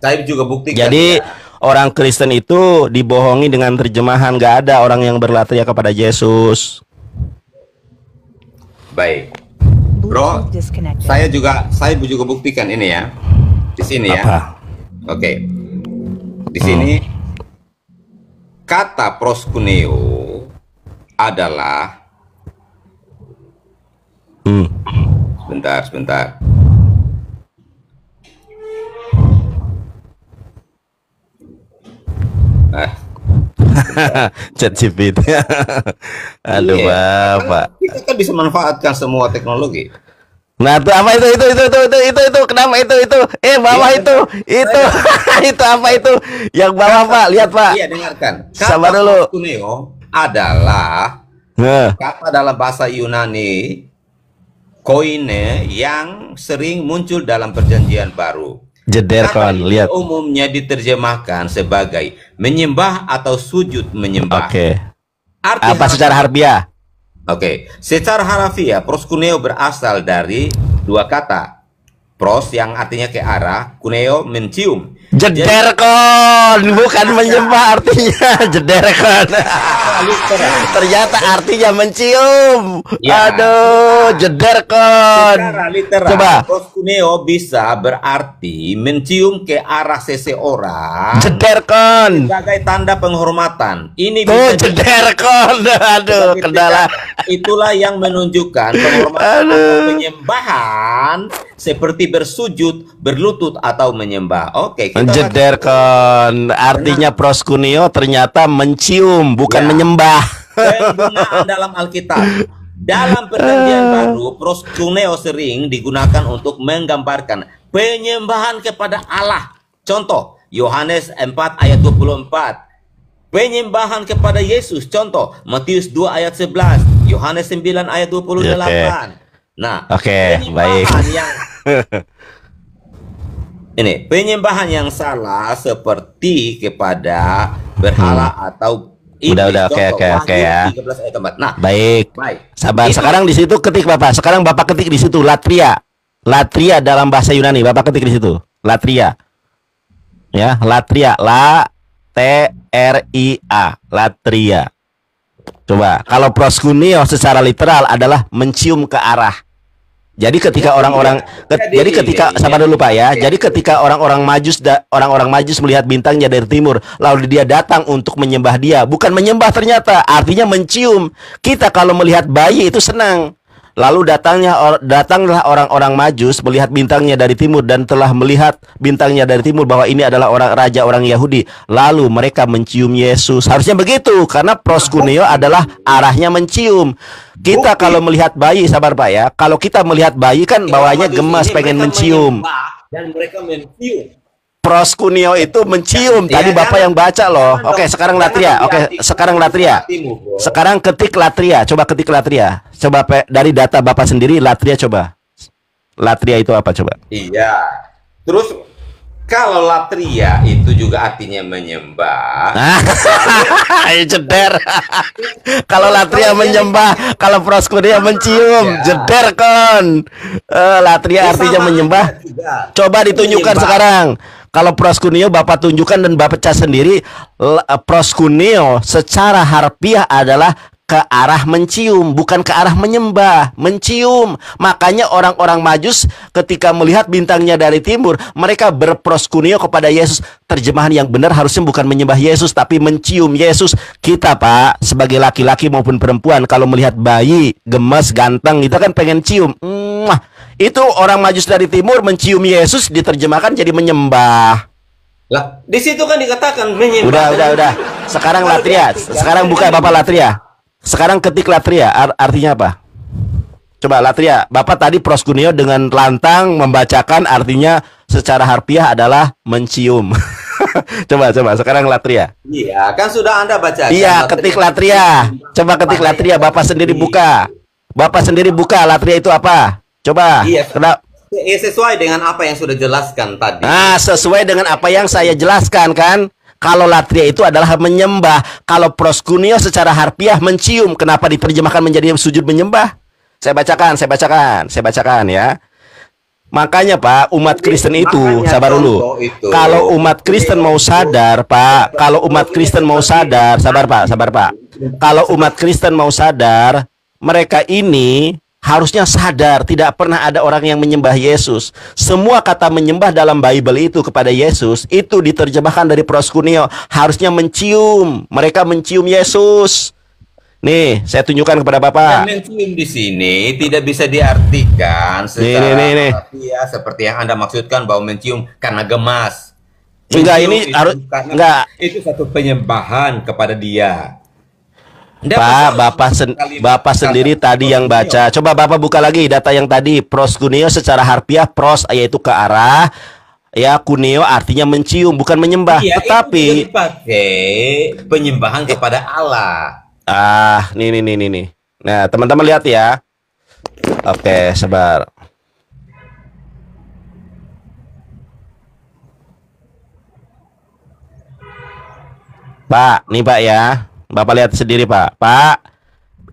Saya juga buktikan. Jadi orang Kristen itu dibohongi dengan terjemahan, gak ada orang yang berlatria kepada Yesus. Baik, Bro, saya juga buktikan ini ya, di sini ya. Apa? Oke, di sini kata proskuneo adalah sebentar. ChatGPT. Aduh, iya, Bapak. Kita kan bisa manfaatkan semua teknologi. Nah, itu apa itu kenapa itu bawah Iya, itu itu apa itu yang bawah, Pak, lihat, Pak. Iya, dengarkan. Sabar dulu. Proskuneo adalah kata dalam bahasa Yunani koine yang sering muncul dalam Perjanjian Baru. Jederkon, lihat. Umumnya diterjemahkan sebagai menyembah atau sujud menyembah. Oke. Arti Apa secara harfiah? Oke, secara harafiah proskuneo berasal dari dua kata. Pros yang artinya ke arah, kuneo mencium. Jederkon, bukan menyembah artinya. Jederkon. Ternyata artinya mencium. Ya. Aduh, jederkon. Secara literal, Coba. proskuneo bisa berarti mencium ke arah seseorang Jederkon. sebagai tanda penghormatan. Ini Tuh, bisa jederkon. Aduh, Tetapi kendala. itulah yang menunjukkan penghormatan atau penyembahan seperti bersujud, berlutut atau menyembah. Oke, kita Jederkon. Artinya proskuneo ternyata mencium, bukan Ya. menyembah. penggunaan dalam Alkitab. Dalam Perjanjian Baru, proskuneo sering digunakan untuk menggambarkan penyembahan kepada Allah. Contoh, Yohanes 4 ayat 24. Penyembahan kepada Yesus. Contoh, Matius 2 ayat 11. Yohanes 9 ayat 28. Nah, Oke, baik. Penyembahan yang salah seperti kepada berhala atau iblis. Udah, oke ya. 13 ayat 4. Nah, Baik. Sabar. Itu- Sekarang di situ ketik, Bapak. Sekarang Bapak ketik di situ latria. Latria dalam bahasa Yunani. Bapak ketik di situ. Latria. Ya, latria. Latria. Latria. Coba. Kalau proskuneo secara literal adalah mencium ke arah. Jadi ketika orang-orang jadi ketika sabar dulu, Pak ya. Jadi ketika orang-orang Majus melihat bintangnya dari timur, lalu dia datang untuk menyembah dia, bukan menyembah ternyata, artinya mencium. Kita kalau melihat bayi itu senang. Lalu datanglah orang-orang Majus melihat bintangnya dari timur dan telah melihat bintangnya dari timur bahwa ini adalah raja orang Yahudi. Lalu mereka mencium Yesus. Harusnya begitu karena proskuneo adalah arahnya mencium. Kita kalau melihat bayi, sabar Pak ya. Kalau kita melihat bayi kan bawahnya gemas pengen mencium. Dan mereka mencium. Proskuneo itu mencium. Tadi Bapak yang baca loh. Oke, sekarang latria. Oke, sekarang latria. Sekarang ketik latria. Coba ketik latria. Coba dari data Bapak sendiri latria coba. Latria itu apa coba? Iya. Terus Kalau latria itu juga artinya menyembah. Jeder. Kalau latria menyembah, kalau proskuneo mencium. Jeder kon. Latria artinya menyembah. Coba ditunjukkan sekarang. Kalau proskuneo Bapak tunjukkan dan Bapak cari sendiri. Proskuneo secara harfiah adalah ke arah mencium, bukan ke arah menyembah, mencium. Makanya orang-orang Majus ketika melihat bintangnya dari timur, mereka berproskuneo kepada Yesus. Terjemahan yang benar harusnya bukan menyembah Yesus, tapi mencium Yesus. Kita, Pak, sebagai laki-laki maupun perempuan, kalau melihat bayi gemes, ganteng, kita kan pengen cium. Itu orang Majus dari timur mencium Yesus, diterjemahkan jadi menyembah. Lah, di situ kan dikatakan menyembah. Udah. Sekarang latria. Sekarang buka Bapak latria. Sekarang ketik latria, artinya apa? Coba latria, Bapak tadi proskuneo dengan lantang membacakan artinya secara harfiah adalah mencium. Coba sekarang latria. Iya, kan sudah Anda baca. Iya, ketik latria. Coba ketik latria, Bapak sendiri buka. Bapak sendiri buka, latria itu apa? Coba. Iya. Sesuai dengan apa yang sudah jelaskan tadi. Sesuai dengan apa yang saya jelaskan kan? Kalau latria itu adalah menyembah. Kalau proskuneo secara harfiah mencium. Kenapa diterjemahkan menjadi sujud menyembah? Saya bacakan ya. Makanya Pak, umat Kristen itu, sabar dulu. Kalau umat Kristen mau sadar, Pak, kalau umat Kristen mau sadar, sabar Pak. Kalau umat Kristen mau sadar, mereka ini harusnya sadar tidak pernah ada orang yang menyembah Yesus. Semua kata menyembah dalam Bible itu kepada Yesus itu diterjemahkan dari proskuneo, harusnya mencium. Mereka mencium Yesus. Nih, saya tunjukkan kepada Bapak. Dan mencium di sini tidak bisa diartikan secara harfiah seperti yang Anda maksudkan bahwa mencium karena gemas. Enggak, ini harus enggak. Itu satu penyembahan kepada dia. Pak, Bapak sendiri tadi yang baca. Coba Bapak buka lagi data yang tadi. Proskuneo secara harfiah pros yaitu ke arah, ya kuneo artinya mencium bukan menyembah. Iya, tetapi itu dipakai penyembahan kepada Allah. Nih. Nah, teman-teman lihat ya. Oke, sabar. Pak, nih Pak ya. Bapak lihat sendiri Pak.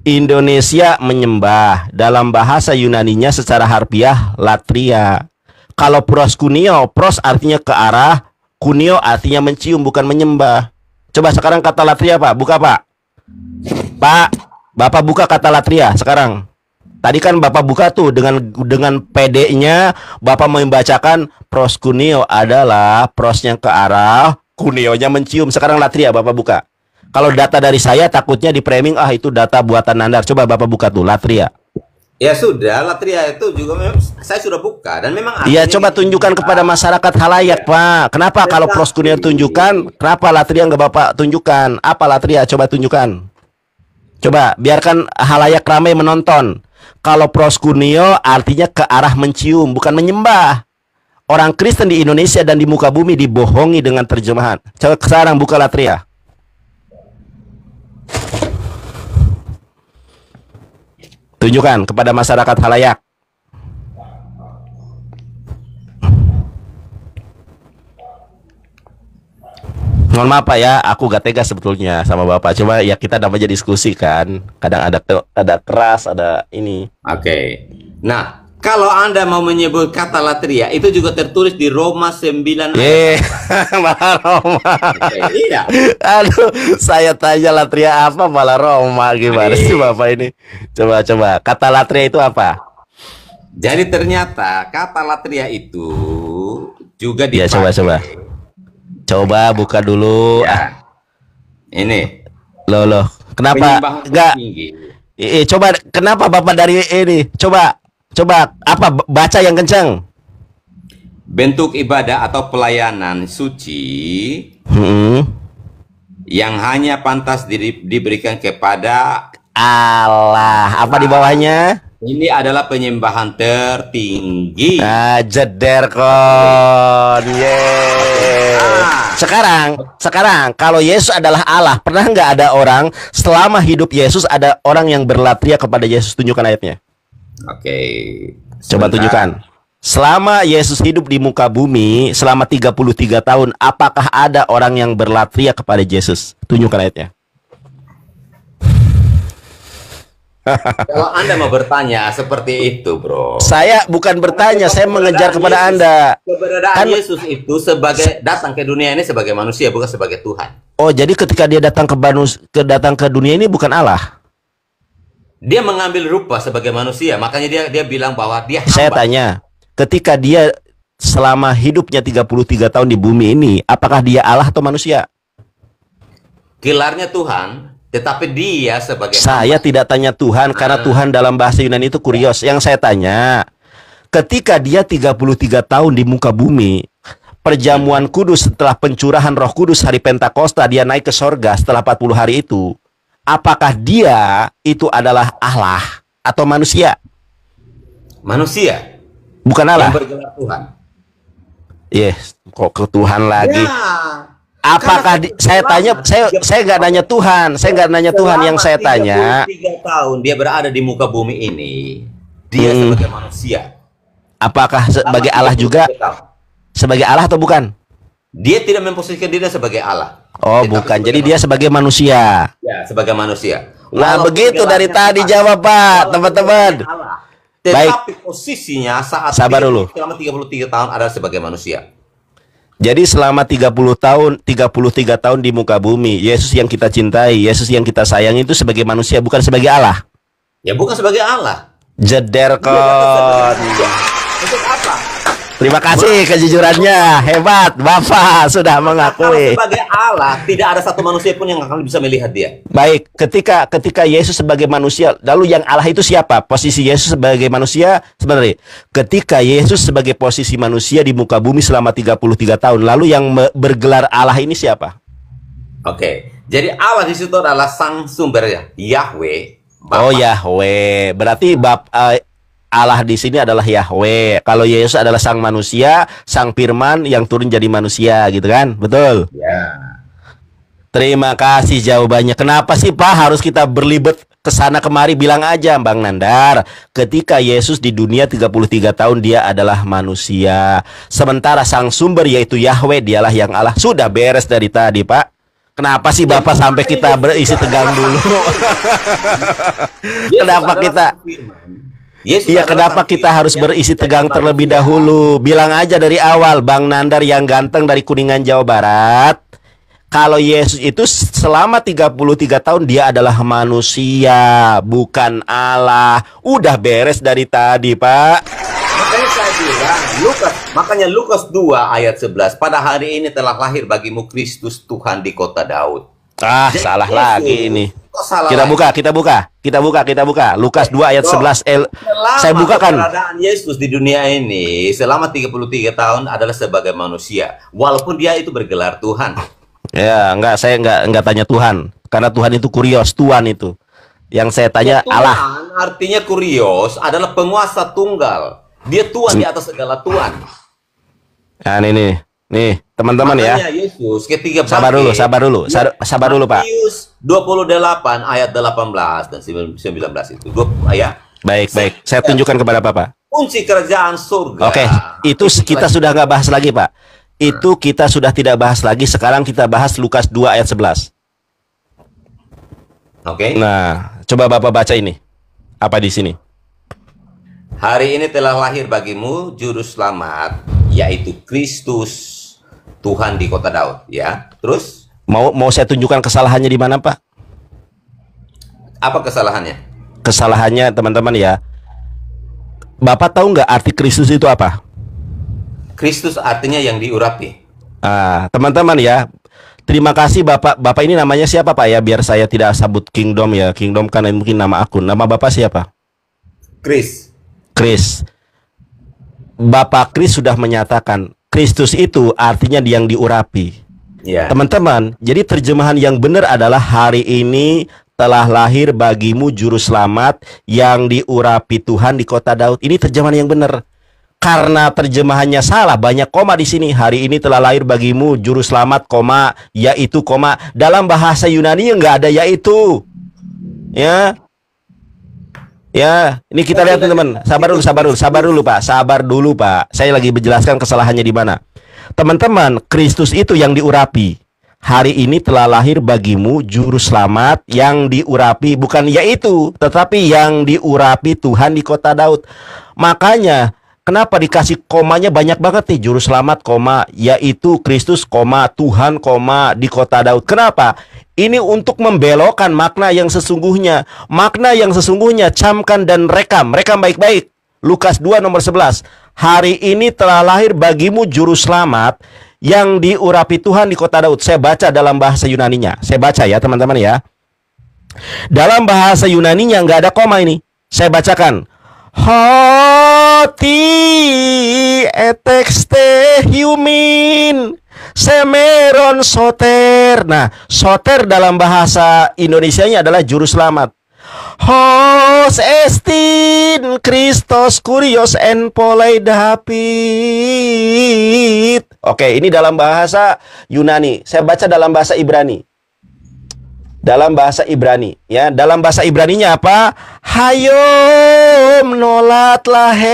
Indonesia menyembah. Dalam bahasa Yunaninya secara harfiah latria. Kalau proskuneo, pros artinya ke arah, kuneo artinya mencium bukan menyembah. Coba sekarang kata latria Pak, buka Pak. Bapak buka kata latria sekarang. Tadi kan Bapak buka tuh dengan PD-nya Bapak membacakan proskuneo adalah prosnya ke arah, kuneonya mencium. Sekarang latria Bapak buka. Kalau data dari saya takutnya di framing, itu data buatan Anda. Coba Bapak buka tuh latria. Ya sudah, latria itu juga memang saya sudah buka dan memang. Iya, coba tunjukkan kepada masyarakat halayak, Pak. Kenapa kalau proskuneo tunjukkan, kenapa latria nggak Bapak tunjukkan? Apa latria? Coba tunjukkan. Coba biarkan halayak ramai menonton. Kalau proskuneo artinya ke arah mencium, bukan menyembah. Orang Kristen di Indonesia dan di muka bumi dibohongi dengan terjemahan. Coba sekarang buka latria. Tunjukkan kepada masyarakat halayak. Mohon maaf Pak ya, aku gak tega sebetulnya sama Bapak. Coba ya kita namanya diskusi kan. Kadang ada keras, ada ini. Oke. Nah, kalau Anda mau menyebut kata latria, itu juga tertulis di Roma 9 ayat. Malah Roma. Iya. Aduh, saya tanya latria apa malah Roma, gimana sih Bapak ini? Coba kata latria itu apa? Jadi ternyata kata latria itu juga dipakai. Ya, coba buka dulu. Ya. Ini. Loh. Kenapa enggak? Coba kenapa Bapak dari ini? Coba apa baca yang kencang? Bentuk ibadah atau pelayanan suci yang hanya pantas diberikan kepada Allah. Apa di bawahnya? Ini adalah penyembahan tertinggi. Jeder kon. Sekarang kalau Yesus adalah Allah, pernah nggak ada orang selama hidup Yesus ada orang yang berlatria kepada Yesus? Tunjukkan ayatnya. Oke. Coba tunjukkan. Selama Yesus hidup di muka bumi selama 33 tahun, apakah ada orang yang berlatria kepada Yesus? Tunjukkan ayatnya. Kalau Anda mau bertanya seperti itu, bro. Saya bukan bertanya, saya mengejar kepada Anda. Keberadaan Yesus itu datang ke dunia ini sebagai manusia, bukan sebagai Tuhan. Oh, jadi ketika dia datang ke dunia ini bukan Allah. Dia mengambil rupa sebagai manusia, makanya dia bilang bahwa dia hamba. Saya tanya, ketika dia selama hidupnya 33 tahun di bumi ini, apakah dia Allah atau manusia? Gelarnya Tuhan. Tetapi dia sebagai Saya tidak tanya Tuhan, karena Tuhan dalam bahasa Yunani itu kurios. Yang saya tanya, ketika dia 33 tahun di muka bumi, perjamuan kudus setelah pencurahan Roh Kudus hari Pentakosta, dia naik ke sorga setelah 40 hari itu, apakah dia itu adalah Allah atau manusia? Manusia. Bukan Allah. Yang bergelar Tuhan. Yes, kok ke Tuhan lagi? Ya. Apakah saya tanya, saya nggak nanya Tuhan, saya nggak nanya Tuhan. Yang saya tanya, 3 tahun dia berada di muka bumi ini, dia sebagai manusia. Apakah sebagai Allah juga? Sebagai Allah atau bukan? Dia tidak memposisikan diri sebagai Allah. Oh, bukan. Jadi dia sebagai manusia. Ya, sebagai manusia. Nah, begitu dari tadi jawab, Pak, teman-teman. Tetapi posisinya saat Sabar dulu. Selama 33 tahun adalah sebagai manusia. Jadi selama 33 tahun di muka bumi, Yesus yang kita cintai, Yesus yang kita sayangi itu sebagai manusia, bukan sebagai Allah. Ya, bukan sebagai Allah. Jederkon. Untuk apa? Terima kasih kejujurannya, hebat, Bapak sudah mengakui. Sebagai Allah, tidak ada satu manusia pun yang akan bisa melihat dia. Baik, ketika Yesus sebagai manusia, lalu yang Allah itu siapa? Posisi Yesus sebagai manusia sebenarnya. Ketika Yesus sebagai posisi manusia di muka bumi selama 33 tahun, lalu yang bergelar Allah ini siapa? Oke, jadi Allah di situ adalah sang sumber ya, Yahweh. Oh, Yahweh. Berarti Allah di sini adalah Yahweh. Kalau Yesus adalah sang manusia, sang firman yang turun jadi manusia, gitu kan? Betul? Ya. Terima kasih jawabannya. Kenapa sih, Pak, harus kita berlibet ke sana kemari? Bilang aja, Bang Nandar, ketika Yesus di dunia 33 tahun dia adalah manusia. Sementara sang sumber yaitu Yahweh, dialah yang Allah. Sudah beres dari tadi, Pak. Kenapa sih Bapak sampai kita berisi tegang dulu? Kenapa kita? Iya, kenapa kita harus berisi tegang terlebih dahulu? Bilang aja dari awal, Bang Nandar yang ganteng dari Kuningan, Jawa Barat. Kalau Yesus itu selama 33 tahun dia adalah manusia, bukan Allah. Udah beres dari tadi, Pak. Makanya saya bilang, makanya Lukas 2 ayat 11, pada hari ini telah lahir bagimu Kristus Tuhan di kota Daud. Jadi salah Yesus lagi ini. Kita buka. Lukas 2 ayat 11. Saya bukakan. Keberadaan Yesus di dunia ini selama 33 tahun adalah sebagai manusia, walaupun dia itu bergelar Tuhan. Ya, saya enggak tanya Tuhan, karena Tuhan itu kurios, Tuhan itu. Yang saya tanya Tuhan, Allah. Artinya kurios adalah penguasa tunggal. Dia Tuhan di atas segala Tuhan. Nah, nih, teman-teman ya. Yesus ketika sabar dulu, Pak. Matius 28 ayat 18 dan 19 itu. Ya. Baik. Saya tunjukkan kepada Bapak. Kunci kerajaan surga. Oke, itu kita sudah nggak bahas lagi, Pak. Itu kita sudah tidak bahas lagi. Sekarang kita bahas Lukas 2 ayat 11. Oke. Nah, coba Bapak baca ini. Apa di sini? Hari ini telah lahir bagimu juru selamat, yaitu Kristus Tuhan di kota Daud, ya. Terus mau saya tunjukkan kesalahannya di mana, Pak? Apa kesalahannya? Kesalahannya, teman-teman ya. Bapak tahu nggak arti Kristus itu apa? Kristus artinya yang diurapi. Teman-teman ya. Terima kasih Bapak. Bapak ini namanya siapa, Pak ya? Biar saya tidak sebut Kingdom ya. Kingdom kan mungkin nama akun. Nama Bapak siapa? Chris. Bapak Chris sudah menyatakan Kristus itu artinya yang diurapi. Ya. Teman-teman, jadi terjemahan yang benar adalah hari ini telah lahir bagimu juru selamat yang diurapi Tuhan di kota Daud. Ini terjemahan yang benar. Karena terjemahannya salah, banyak koma di sini. Hari ini telah lahir bagimu juru selamat, koma, yaitu, koma. Dalam bahasa Yunani nggak ada yaitu. Ya. Ya, ini kita lihat teman-teman. Sabar dulu Pak. Saya lagi menjelaskan kesalahannya di mana. Teman-teman, Kristus itu yang diurapi. Hari ini telah lahir bagimu juru selamat yang diurapi, bukan yaitu, tetapi yang diurapi Tuhan di kota Daud. Makanya kenapa dikasih komanya banyak banget nih, juru selamat, koma, yaitu Kristus, koma, Tuhan, koma, di kota Daud. Kenapa? Ini untuk membelokkan makna yang sesungguhnya. Makna yang sesungguhnya, camkan dan rekam baik-baik. Lukas 2 nomor 11. Hari ini telah lahir bagimu juru selamat yang diurapi Tuhan di kota Daud. Saya baca dalam bahasa Yunaninya. Saya baca ya teman-teman ya. Dalam bahasa Yunaninya nggak ada koma ini. Saya bacakan. Hoti etekste humin semeron soter. Nah, soter dalam bahasa Indonesianya adalah juru selamat. Hos estin Christos kurios en polai dapit. Oke, ini dalam bahasa Yunani. Saya baca dalam bahasa Ibrani. Dalam bahasa Ibrani, ya. Dalam bahasa Ibraninya apa? Hayom nolat lahem.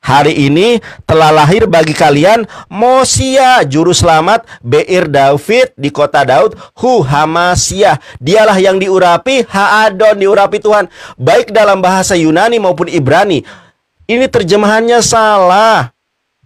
Hari ini telah lahir bagi kalian Mosia, juru selamat Beir David di kota Daud, Hu Hamasiah. Dialah yang diurapi, Haadon, diurapi Tuhan. Baik dalam bahasa Yunani maupun Ibrani. Ini terjemahannya salah.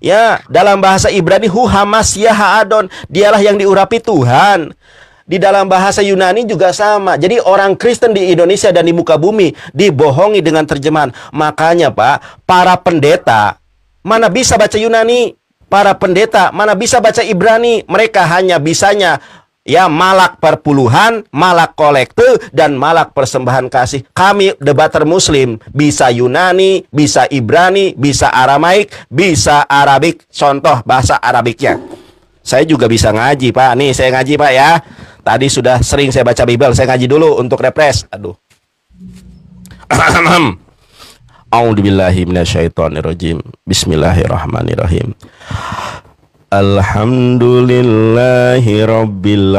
Ya, dalam bahasa Ibrani Hu Hamasiah Haadon, dialah yang diurapi Tuhan. Di dalam bahasa Yunani juga sama. Jadi orang Kristen di Indonesia dan di muka bumi dibohongi dengan terjemahan. Makanya Pak, para pendeta mana bisa baca Yunani? Para pendeta mana bisa baca Ibrani? Mereka hanya bisanya ya malak perpuluhan, malak kolekte, dan malak persembahan kasih. Kami debater Muslim bisa Yunani, bisa Ibrani, bisa Aramaik, bisa Arabik. Contoh bahasa Arabiknya. Saya juga bisa ngaji Pak. Nih saya ngaji Pak ya. Tadi sudah sering saya baca Bible. Saya ngaji dulu untuk refresh. Aduh. A'udzubillahi minasyaitonirrajim. Bismillahirrahmanirrahim. Alhamdulillahi rabbil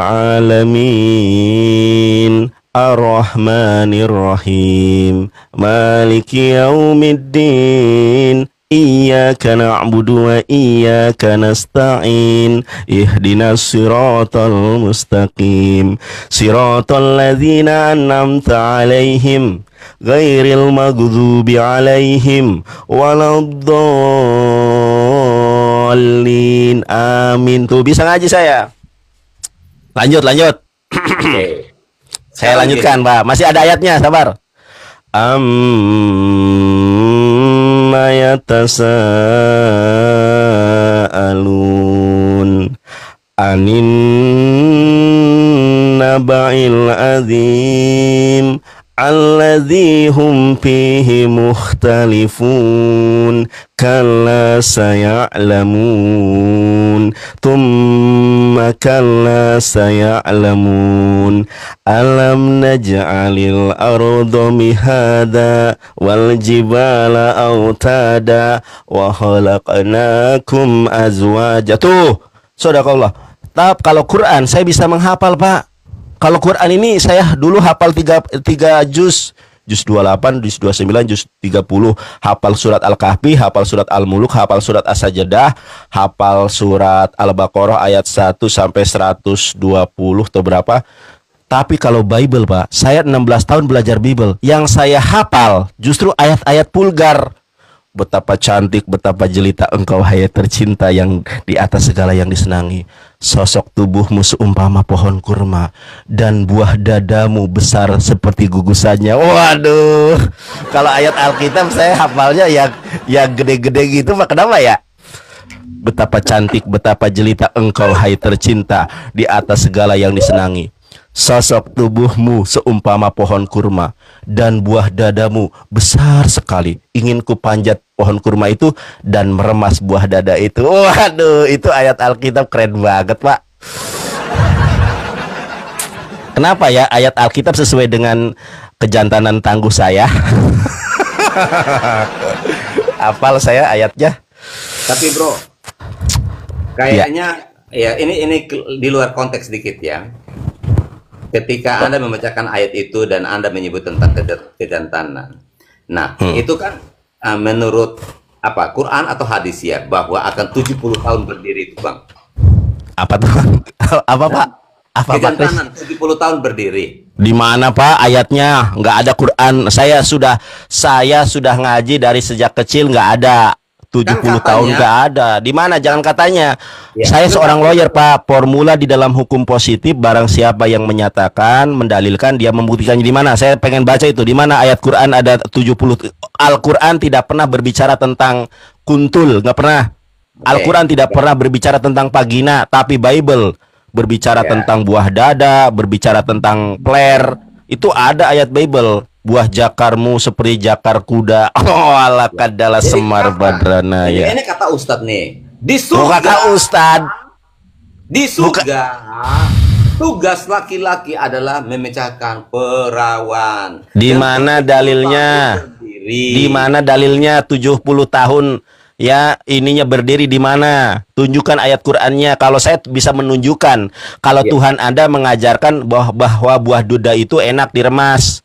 alamin. Ar-Rahmanir-Rahim. Maliki yaumiddin. Iyyaka na'budu wa iyyaka nasta'in. Ihdinas siratal mustaqim. Siratal ladzina an'amta 'alaihim ghairil maghdubi 'alaihim waladdallin. Amin. Tuh bisa ngaji saya. Lanjut. Oke. Saya lanjutkan, Pak. Masih ada ayatnya, sabar. Amma yatasaalun anin naba'il azim alladzi hum fihi mukhtalifun kalla saya'lamun thumma kalla saya'lamun alam naj'alil arda mihada wal jibala autada wa khalaqnakum azwaja. Tuh, sadaqallah. Kalau Quran saya bisa menghafal, Pak. Kalau Quran ini saya dulu hafal 3 juz. Juz 28, juz 29, juz 30. Hafal surat Al-Kahfi, hafal surat Al-Muluk, hafal surat As-Sajdah, hafal surat Al-Baqarah ayat 1 sampai 120 atau berapa. Tapi kalau Bible, Pak, saya 16 tahun belajar Bible. Yang saya hafal justru ayat-ayat vulgar. Betapa cantik, betapa jelita engkau hai tercinta yang di atas segala yang disenangi. Sosok tubuhmu seumpama pohon kurma dan buah dadamu besar seperti gugusannya. Waduh, kalau ayat Alkitab saya hafalnya yang gede-gede gitu, Pak. Kenapa ya? Betapa cantik, betapa jelita engkau hai tercinta di atas segala yang disenangi. Sosok tubuhmu seumpama pohon kurma dan buah dadamu besar sekali. Ingin ku panjat pohon kurma itu dan meremas buah dada itu. Waduh, itu ayat Alkitab keren banget, Pak. Kenapa ya ayat Alkitab sesuai dengan kejantanan tangguh saya? Hafal saya ayatnya. Tapi bro, kayaknya ya ini di luar konteks sedikit ya. ketika Anda membacakan ayat itu dan Anda menyebut tentang kejantanan. Nah, itu kan menurut apa? Quran atau hadis ya, bahwa akan 70 tahun berdiri itu, Bang. Apa tuh? Apa, Pak? Apa, Pak? Kejantanan 70 tahun berdiri. Di mana, Pak, ayatnya? Nggak ada Quran. Saya sudah ngaji dari sejak kecil, nggak ada. 70 Kan tahun nggak ada. Di mana? Jangan katanya. Ya, Saya seorang lawyer, Pak. Formula di dalam hukum positif, barang siapa yang menyatakan, mendalilkan, dia membuktikannya di mana? Saya pengen baca itu. Di mana ayat Quran ada 70? Al-Quran tidak pernah berbicara tentang kuntul, nggak pernah. Al-Quran tidak pernah berbicara tentang vagina, tapi Bible berbicara tentang buah dada, berbicara tentang player. Itu ada ayat Bible. Buah jakarmu seperti jakar kuda. Oh, ala kadala semar badrana ya. Ini kata Ustadz nih. Di Bukan surga, kata Ustadz. di surga tugas laki-laki adalah memecahkan perawan. Di Dan mana perempuan dalilnya? berdiri. Di mana dalilnya 70 tahun ya ininya berdiri di mana? Tunjukkan ayat Qur'annya. Kalau saya bisa menunjukkan, kalau Tuhan Anda mengajarkan bahwa buah duda itu enak diremas.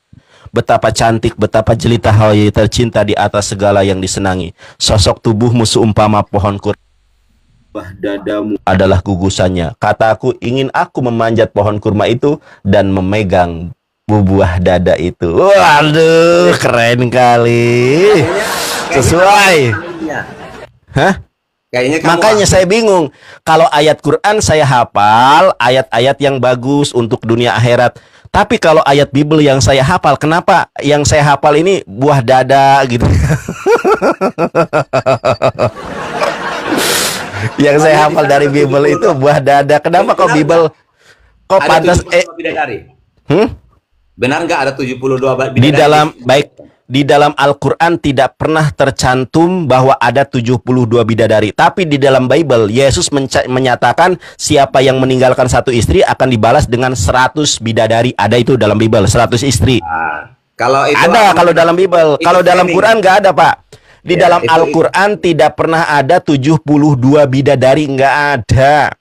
Betapa cantik, betapa jelita hawa tercinta di atas segala yang disenangi. Sosok tubuhmu seumpama pohon kurma. Buah dadamu adalah gugusannya. Kataku, ingin aku memanjat pohon kurma itu dan memegang buah dada itu. Waduh, keren kali. Sesuai. Hah? Kayaknya kamu Makanya saya bingung. Kalau ayat Quran saya hafal, ayat-ayat yang bagus untuk dunia akhirat. Tapi kalau ayat Bible yang saya hafal, kenapa yang saya hafal ini buah dada gitu? Yang saya hafal dari Bible itu buah dada. Kenapa kok Bible kok ada pantas 72 bidadari. Benar nggak ada 72 bidadari? Di dalam di dalam Al-Quran tidak pernah tercantum bahwa ada 72 bidadari. Tapi di dalam Bible, Yesus menyatakan siapa yang meninggalkan satu istri akan dibalas dengan 100 bidadari. Ada itu dalam Bible, 100 istri. Kalau itu Ada kalau dalam Bible. Kalau dalam Quran nggak ada, Pak. Di dalam Al-Quran tidak pernah ada 72 bidadari. Nggak ada.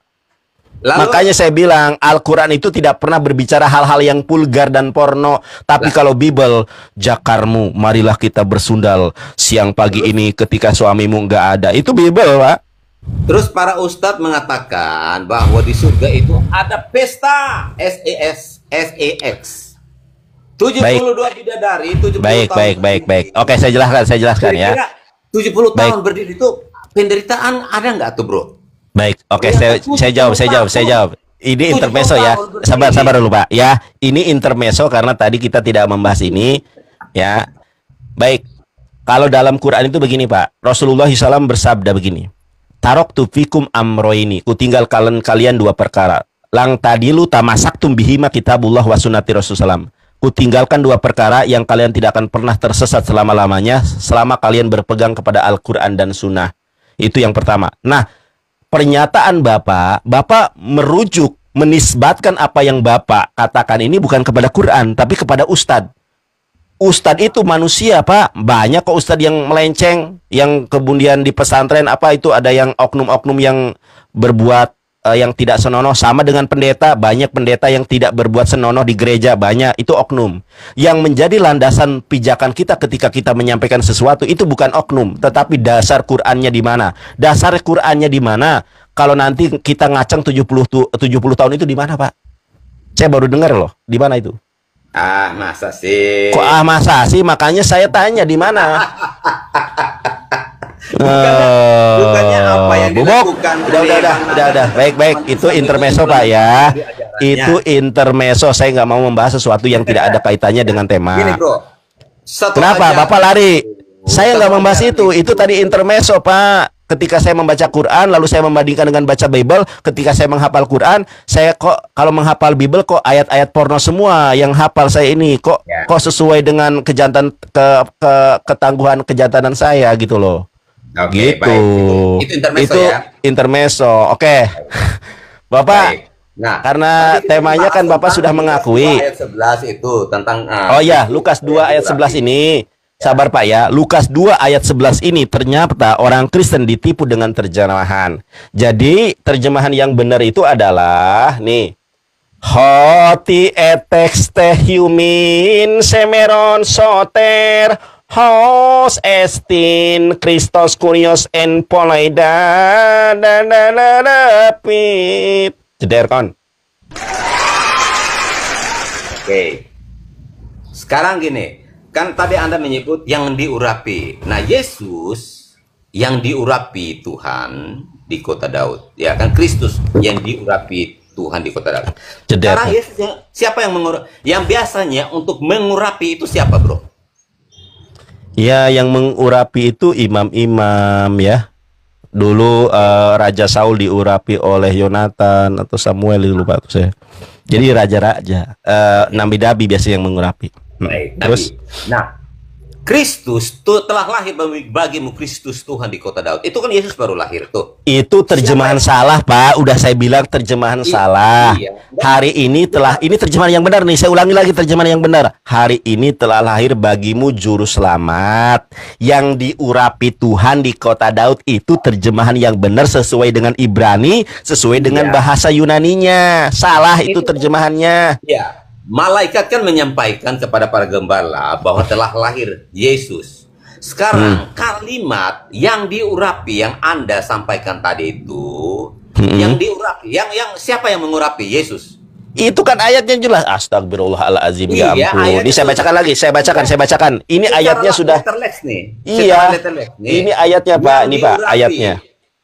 Lalu, makanya saya bilang Al-Quran itu tidak pernah berbicara hal-hal yang vulgar dan porno. Tapi kalau Bible, jakarmu, marilah kita bersundal siang pagi ini ketika suamimu nggak ada. Itu Bible, Pak. terus para ustadz mengatakan bahwa di surga itu ada pesta SEX 72 bidadari, 70 Baik, tahun baik. Oke, saya jelaskan ya. Kira-kira 70 tahun berdiri itu penderitaan ada nggak tuh, bro? Baik, oke, saya jawab. Ini intermezzo ya. Sabar dulu, Pak. Ya, ini intermezzo karena tadi kita tidak membahas ini. Ya, baik. Kalau dalam Quran itu begini, Pak. Rasulullah SAW bersabda begini. Taraktu fikum amroini. Kutinggal kalian dua perkara. Lang tadilu tamasaktum bihima kitabullah wa sunnati Rasulullah. Kutinggalkan dua perkara yang kalian tidak akan pernah tersesat selama-lamanya selama kalian berpegang kepada Al-Quran dan Sunnah. Itu yang pertama. Nah, pernyataan Bapak merujuk, menisbatkan apa yang Bapak katakan ini bukan kepada Quran, tapi kepada Ustadz. Ustadz itu manusia, Pak. Banyak kok Ustadz yang melenceng, yang kemudian di pesantren apa itu ada yang oknum-oknum yang berbuat yang tidak senonoh. Sama dengan pendeta, banyak pendeta yang tidak berbuat senonoh di gereja, banyak itu oknum. Yang menjadi landasan pijakan kita ketika kita menyampaikan sesuatu itu bukan oknum, tetapi dasar Qur'annya di mana? Dasar Qur'annya di mana? Kalau nanti kita ngaceng 70 tahun itu di mana, Pak? Saya baru dengar loh, di mana itu? Masa sih? Kok masa sih? Makanya saya tanya di mana? Bukannya apa yang dilakukan. Udah. Baik. Itu intermezzo, Pak ya. Itu intermezzo. Saya nggak mau membahas sesuatu yang tidak ada kaitannya dengan tema. Gini, bro. Kenapa? Bapak lari. Saya nggak membahas itu. Itu tadi intermezzo, Pak. Ketika saya membaca Quran, lalu saya membandingkan dengan baca Bible. Ketika saya menghafal Quran, saya kok kalau menghafal Bible kok ayat-ayat porno semua yang hafal saya ini kok sesuai dengan ketangguhan kejantanan saya gitu loh. Oke, gitu. Baik. Itu intermezzo ya. Intermezzo. Oke. Bapak. Baik. Nah, karena temanya kan Bapak sudah mengakui. Ayat 11 itu tentang oh ya, Lukas 2 ayat 11 ini. Sabar, Pak ya. Lukas 2 ayat 11 ini ternyata orang Kristen ditipu dengan terjemahan. Jadi, terjemahan yang benar itu adalah nih. Hoti etex teh humin semeron soter hos estin Christos kurios en polaida pip. Jeder kon. Oke. Sekarang gini, kan tadi Anda menyebut yang diurapi. Nah, Yesus yang diurapi Tuhan di kota Daud. Ya kan, Kristus yang diurapi Tuhan di kota Daud. Sekarang Yesus siapa yang mengurapi? Yang biasanya untuk mengurapi itu siapa, bro? Ya, yang mengurapi itu imam-imam ya. Dulu Raja Saul diurapi oleh Yonatan atau Samuel, lupa tuh saya. Jadi raja-raja, nabi-nabi biasanya yang mengurapi. Baik, Terus, nah, Kristus telah lahir bagimu, Kristus Tuhan di kota Daud. Itu kan Yesus baru lahir tuh. itu terjemahan salah, Pak. Udah saya bilang terjemahan salah. Iya. Hari ini ini terjemahan yang benar nih. Saya ulangi lagi terjemahan yang benar. Hari ini telah lahir bagimu juru selamat yang diurapi Tuhan di kota Daud. Itu terjemahan yang benar sesuai dengan Ibrani, sesuai dengan bahasa Yunaninya. Salah itu terjemahannya. Ya. Malaikat kan menyampaikan kepada para gembala bahwa telah lahir Yesus. Sekarang kalimat yang diurapi yang Anda sampaikan tadi itu, yang diurapi, yang siapa yang mengurapi? Yesus. Itu kan ayatnya jelas. Astagfirullahaladzim, ya ampun. Ini saya bacakan lagi, saya bacakan. Ini ayatnya sudah. Nih. Iya. Ini ayatnya, Pak. Ini, Pak, ayatnya.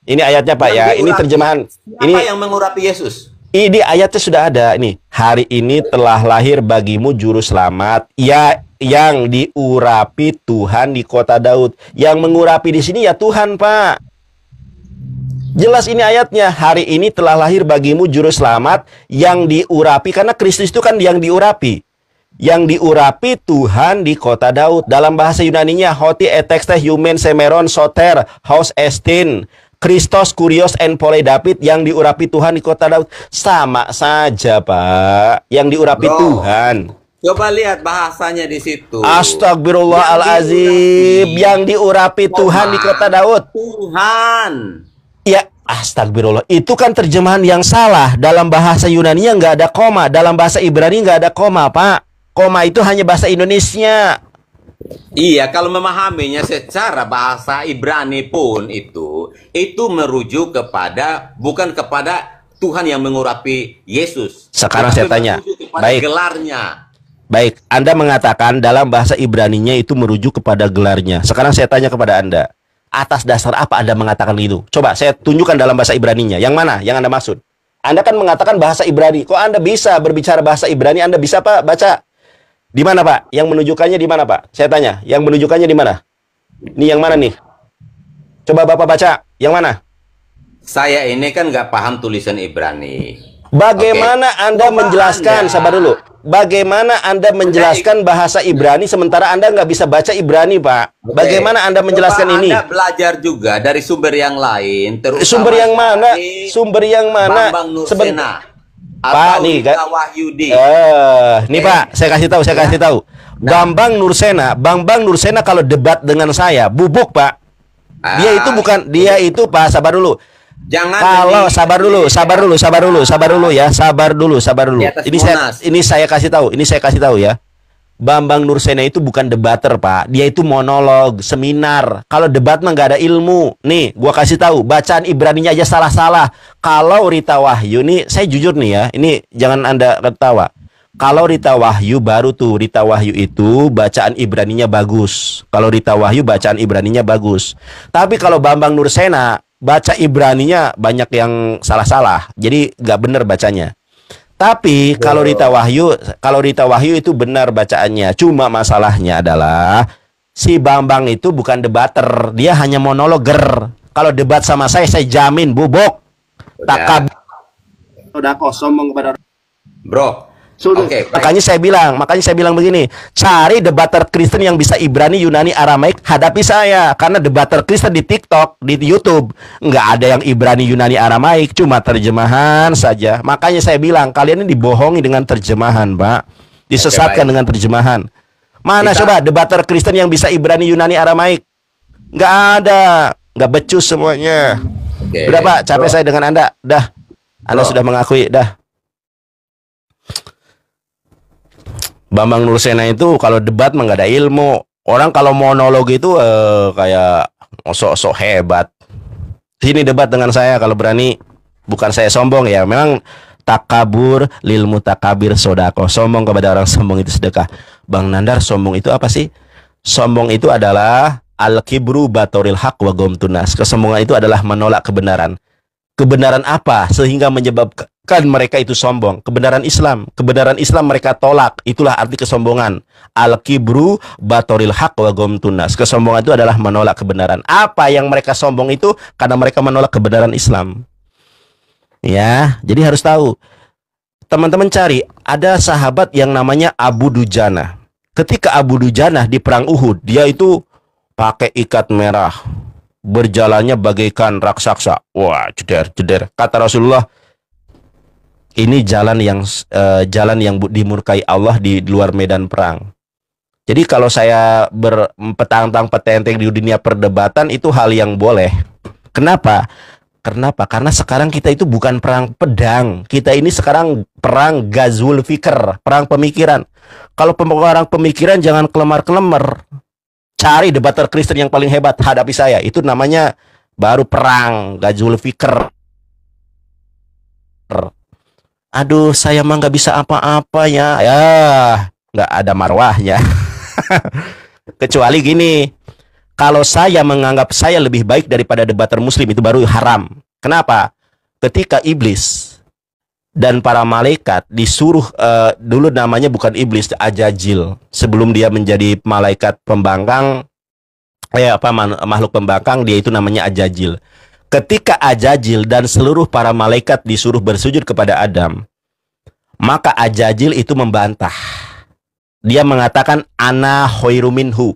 Ini ayatnya, Pak, ya. Ini terjemahan. Siapa yang mengurapi Yesus? Ini ayatnya sudah ada nih. Hari ini telah lahir bagimu juru selamat ya yang diurapi Tuhan di kota Daud. Yang mengurapi di sini ya Tuhan, Pak. Jelas ini ayatnya. Hari ini telah lahir bagimu juru selamat yang diurapi, karena Kristus itu kan yang diurapi. Yang diurapi Tuhan di kota Daud. Dalam bahasa Yunaninya hoti etexte humen semeron soter haus estin Kristos kurios en pole David, yang diurapi Tuhan di kota Daud. Sama saja, Pak. Yang diurapi Tuhan. Coba lihat bahasanya di situ. Astagfirullahalazim. Yang diurapi Tuhan di kota Daud. Tuhan. Ya, astagfirullah. Itu kan terjemahan yang salah. Dalam bahasa Yunani nggak ada koma. Dalam bahasa Ibrani nggak ada koma, Pak. Koma itu hanya bahasa Indonesia. Iya, kalau memahaminya secara bahasa Ibrani pun itu merujuk kepada, bukan kepada Tuhan yang mengurapi Yesus. Sekarang saya tanya, baik, gelarnya. Baik, Anda mengatakan dalam bahasa Ibraninya itu merujuk kepada gelarnya. Sekarang saya tanya kepada Anda, atas dasar apa Anda mengatakan itu? Coba saya tunjukkan dalam bahasa Ibraninya. Yang mana? Yang Anda maksud? Anda kan mengatakan bahasa Ibrani. Kok Anda bisa berbicara bahasa Ibrani? Anda bisa, Pak, baca. Di mana, Pak? Yang menunjukkannya di mana, Pak? Saya tanya, yang menunjukkannya di mana? Ini yang mana nih? Coba Bapak baca. Yang mana? Saya ini kan nggak paham tulisan Ibrani. Bagaimana Anda menjelaskan? Sabar dulu. Bagaimana Anda menjelaskan bahasa Ibrani sementara Anda nggak bisa baca Ibrani, Pak? Bagaimana Anda menjelaskan ini? Anda belajar juga dari sumber yang lain. Sumber yang mana? Sumber yang mana? Bambang Nursena. Pak, nih kan Wahyudi. Nih Pak, saya kasih tahu. Bambang Nursena kalau debat dengan saya bubuk, Pak. Dia itu Pak, sabar dulu. Jangan sabar dulu ya. Ini saya kasih tahu ya. Bambang Nursena itu bukan debater, Pak. Dia itu monolog, seminar. Kalau debat mah nggak ada ilmu. Nih, gua kasih tahu, bacaan Ibraninya aja salah-salah. Kalau Rita Wahyu nih, saya jujur nih ya, ini jangan Anda ketawa. Kalau Rita Wahyu baru tuh, Rita Wahyu itu bacaan Ibraninya bagus. Kalau Rita Wahyu bacaan Ibraninya bagus. Tapi kalau Bambang Nursena baca Ibraninya banyak yang salah-salah. Jadi nggak bener bacanya. Tapi kalau Rita Wahyu itu benar bacaannya. Cuma masalahnya adalah si Bambang itu bukan debater, dia hanya monologer. Kalau debat sama saya jamin bubuk. Udah kosong kepada Bro. Oke, makanya saya bilang begini, cari debater Kristen yang bisa Ibrani, Yunani, Aramaik, hadapi saya. Karena debater Kristen di TikTok, di YouTube, nggak ada yang Ibrani, Yunani, Aramaik, cuma terjemahan saja. Makanya saya bilang, kalian ini dibohongi dengan terjemahan, Pak. Disesatkan dengan terjemahan. Mana coba debater Kristen yang bisa Ibrani, Yunani, Aramaik? Nggak ada, nggak becus semuanya. Udah, Pak, capek saya dengan Anda. Dah, Anda sudah mengakui, dah. Bambang Nursena itu kalau debat mah nggak ada ilmu. Orang kalau monolog itu kayak sok-sok hebat. Sini debat dengan saya kalau berani. Bukan saya sombong ya. Memang takabur lil mutakabir sodako. Sombong kepada orang sombong itu sedekah. Bang Nandar, sombong itu apa sih? Sombong itu adalah al-kibru batoril haq wa gomtunas. Kesombongan itu adalah menolak kebenaran. Kebenaran apa sehingga menyebabkan mereka itu sombong? Kebenaran Islam. Kebenaran Islam mereka tolak. Itulah arti kesombongan. Al-kibru batoril haq wa gomtunas. Kesombongan itu adalah menolak kebenaran. Apa yang mereka sombong itu? Karena mereka menolak kebenaran Islam. Ya, jadi harus tahu. Teman-teman cari, ada sahabat yang namanya Abu Dujana. Ketika Abu Dujana di perang Uhud, dia itu pakai ikat merah. Berjalannya bagaikan raksasa. Wah, ceder. Kata Rasulullah, ini jalan yang dimurkai Allah di luar medan perang. Jadi kalau saya berpetantang-petenteng di dunia perdebatan itu hal yang boleh. Kenapa? Karena sekarang kita itu bukan perang pedang. Kita ini sekarang perang gazwul fikr, perang pemikiran. Kalau perang pemikiran jangan kelemar-kelemar. Cari debater Kristen yang paling hebat, hadapi saya. Itu namanya baru perang gazwul fikr. Aduh, saya mah nggak bisa apa-apa ya. Ya, nggak ada marwahnya. Kecuali gini, kalau saya menganggap saya lebih baik daripada debater muslim, itu baru haram. Kenapa? Ketika iblis dan para malaikat disuruh, dulu namanya bukan iblis, Ajajil. Sebelum dia menjadi malaikat pembangkang, makhluk pembangkang, dia itu namanya Ajajil. Ketika Ajajil dan seluruh para malaikat disuruh bersujud kepada Adam, maka Ajajil itu membantah. Dia mengatakan ana khairu minhu.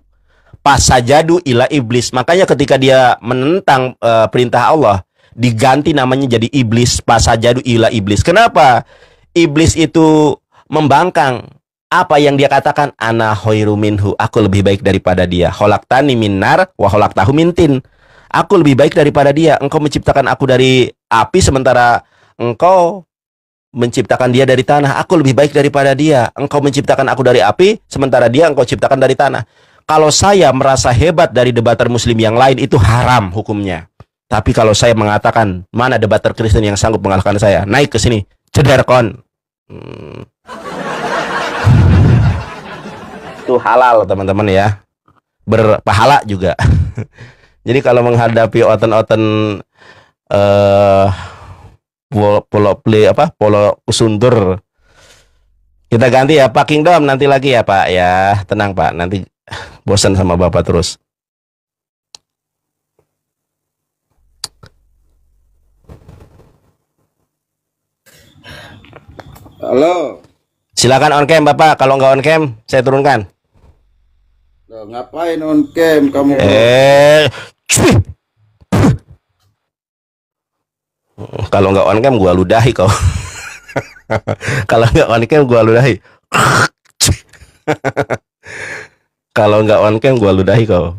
Pasajadu ila iblis. Makanya ketika dia menentang perintah Allah, diganti namanya jadi iblis. Pasajadu ila iblis. Kenapa? Iblis itu membangkang. Apa yang dia katakan? Ana khairu minhu. Aku lebih baik daripada dia. Khalaqtani min nar wa khalaqtahu min tin. Aku lebih baik daripada dia. Engkau menciptakan aku dari api, sementara engkau menciptakan dia dari tanah. Aku lebih baik daripada dia. Engkau menciptakan aku dari api, sementara dia engkau ciptakan dari tanah. Kalau saya merasa hebat dari debater muslim yang lain, itu haram hukumnya. Tapi kalau saya mengatakan, mana debater Kristen yang sanggup mengalahkan saya? Naik ke sini, cederkon. Itu halal, teman-teman ya. Berpahala juga. Jadi kalau menghadapi oten-oten polo usuntur, kita ganti ya Pak Kingdom nanti lagi ya Pak ya. Tenang Pak, nanti bosan sama Bapak terus. Halo. Silakan on cam Bapak. Kalau nggak on cam, saya turunkan. Loh, ngapain on cam kamu? Kalau nggak on cam gua ludahi kau. Kalau nggak on cam gua ludahi. Kalau nggak on cam gua ludahi kau.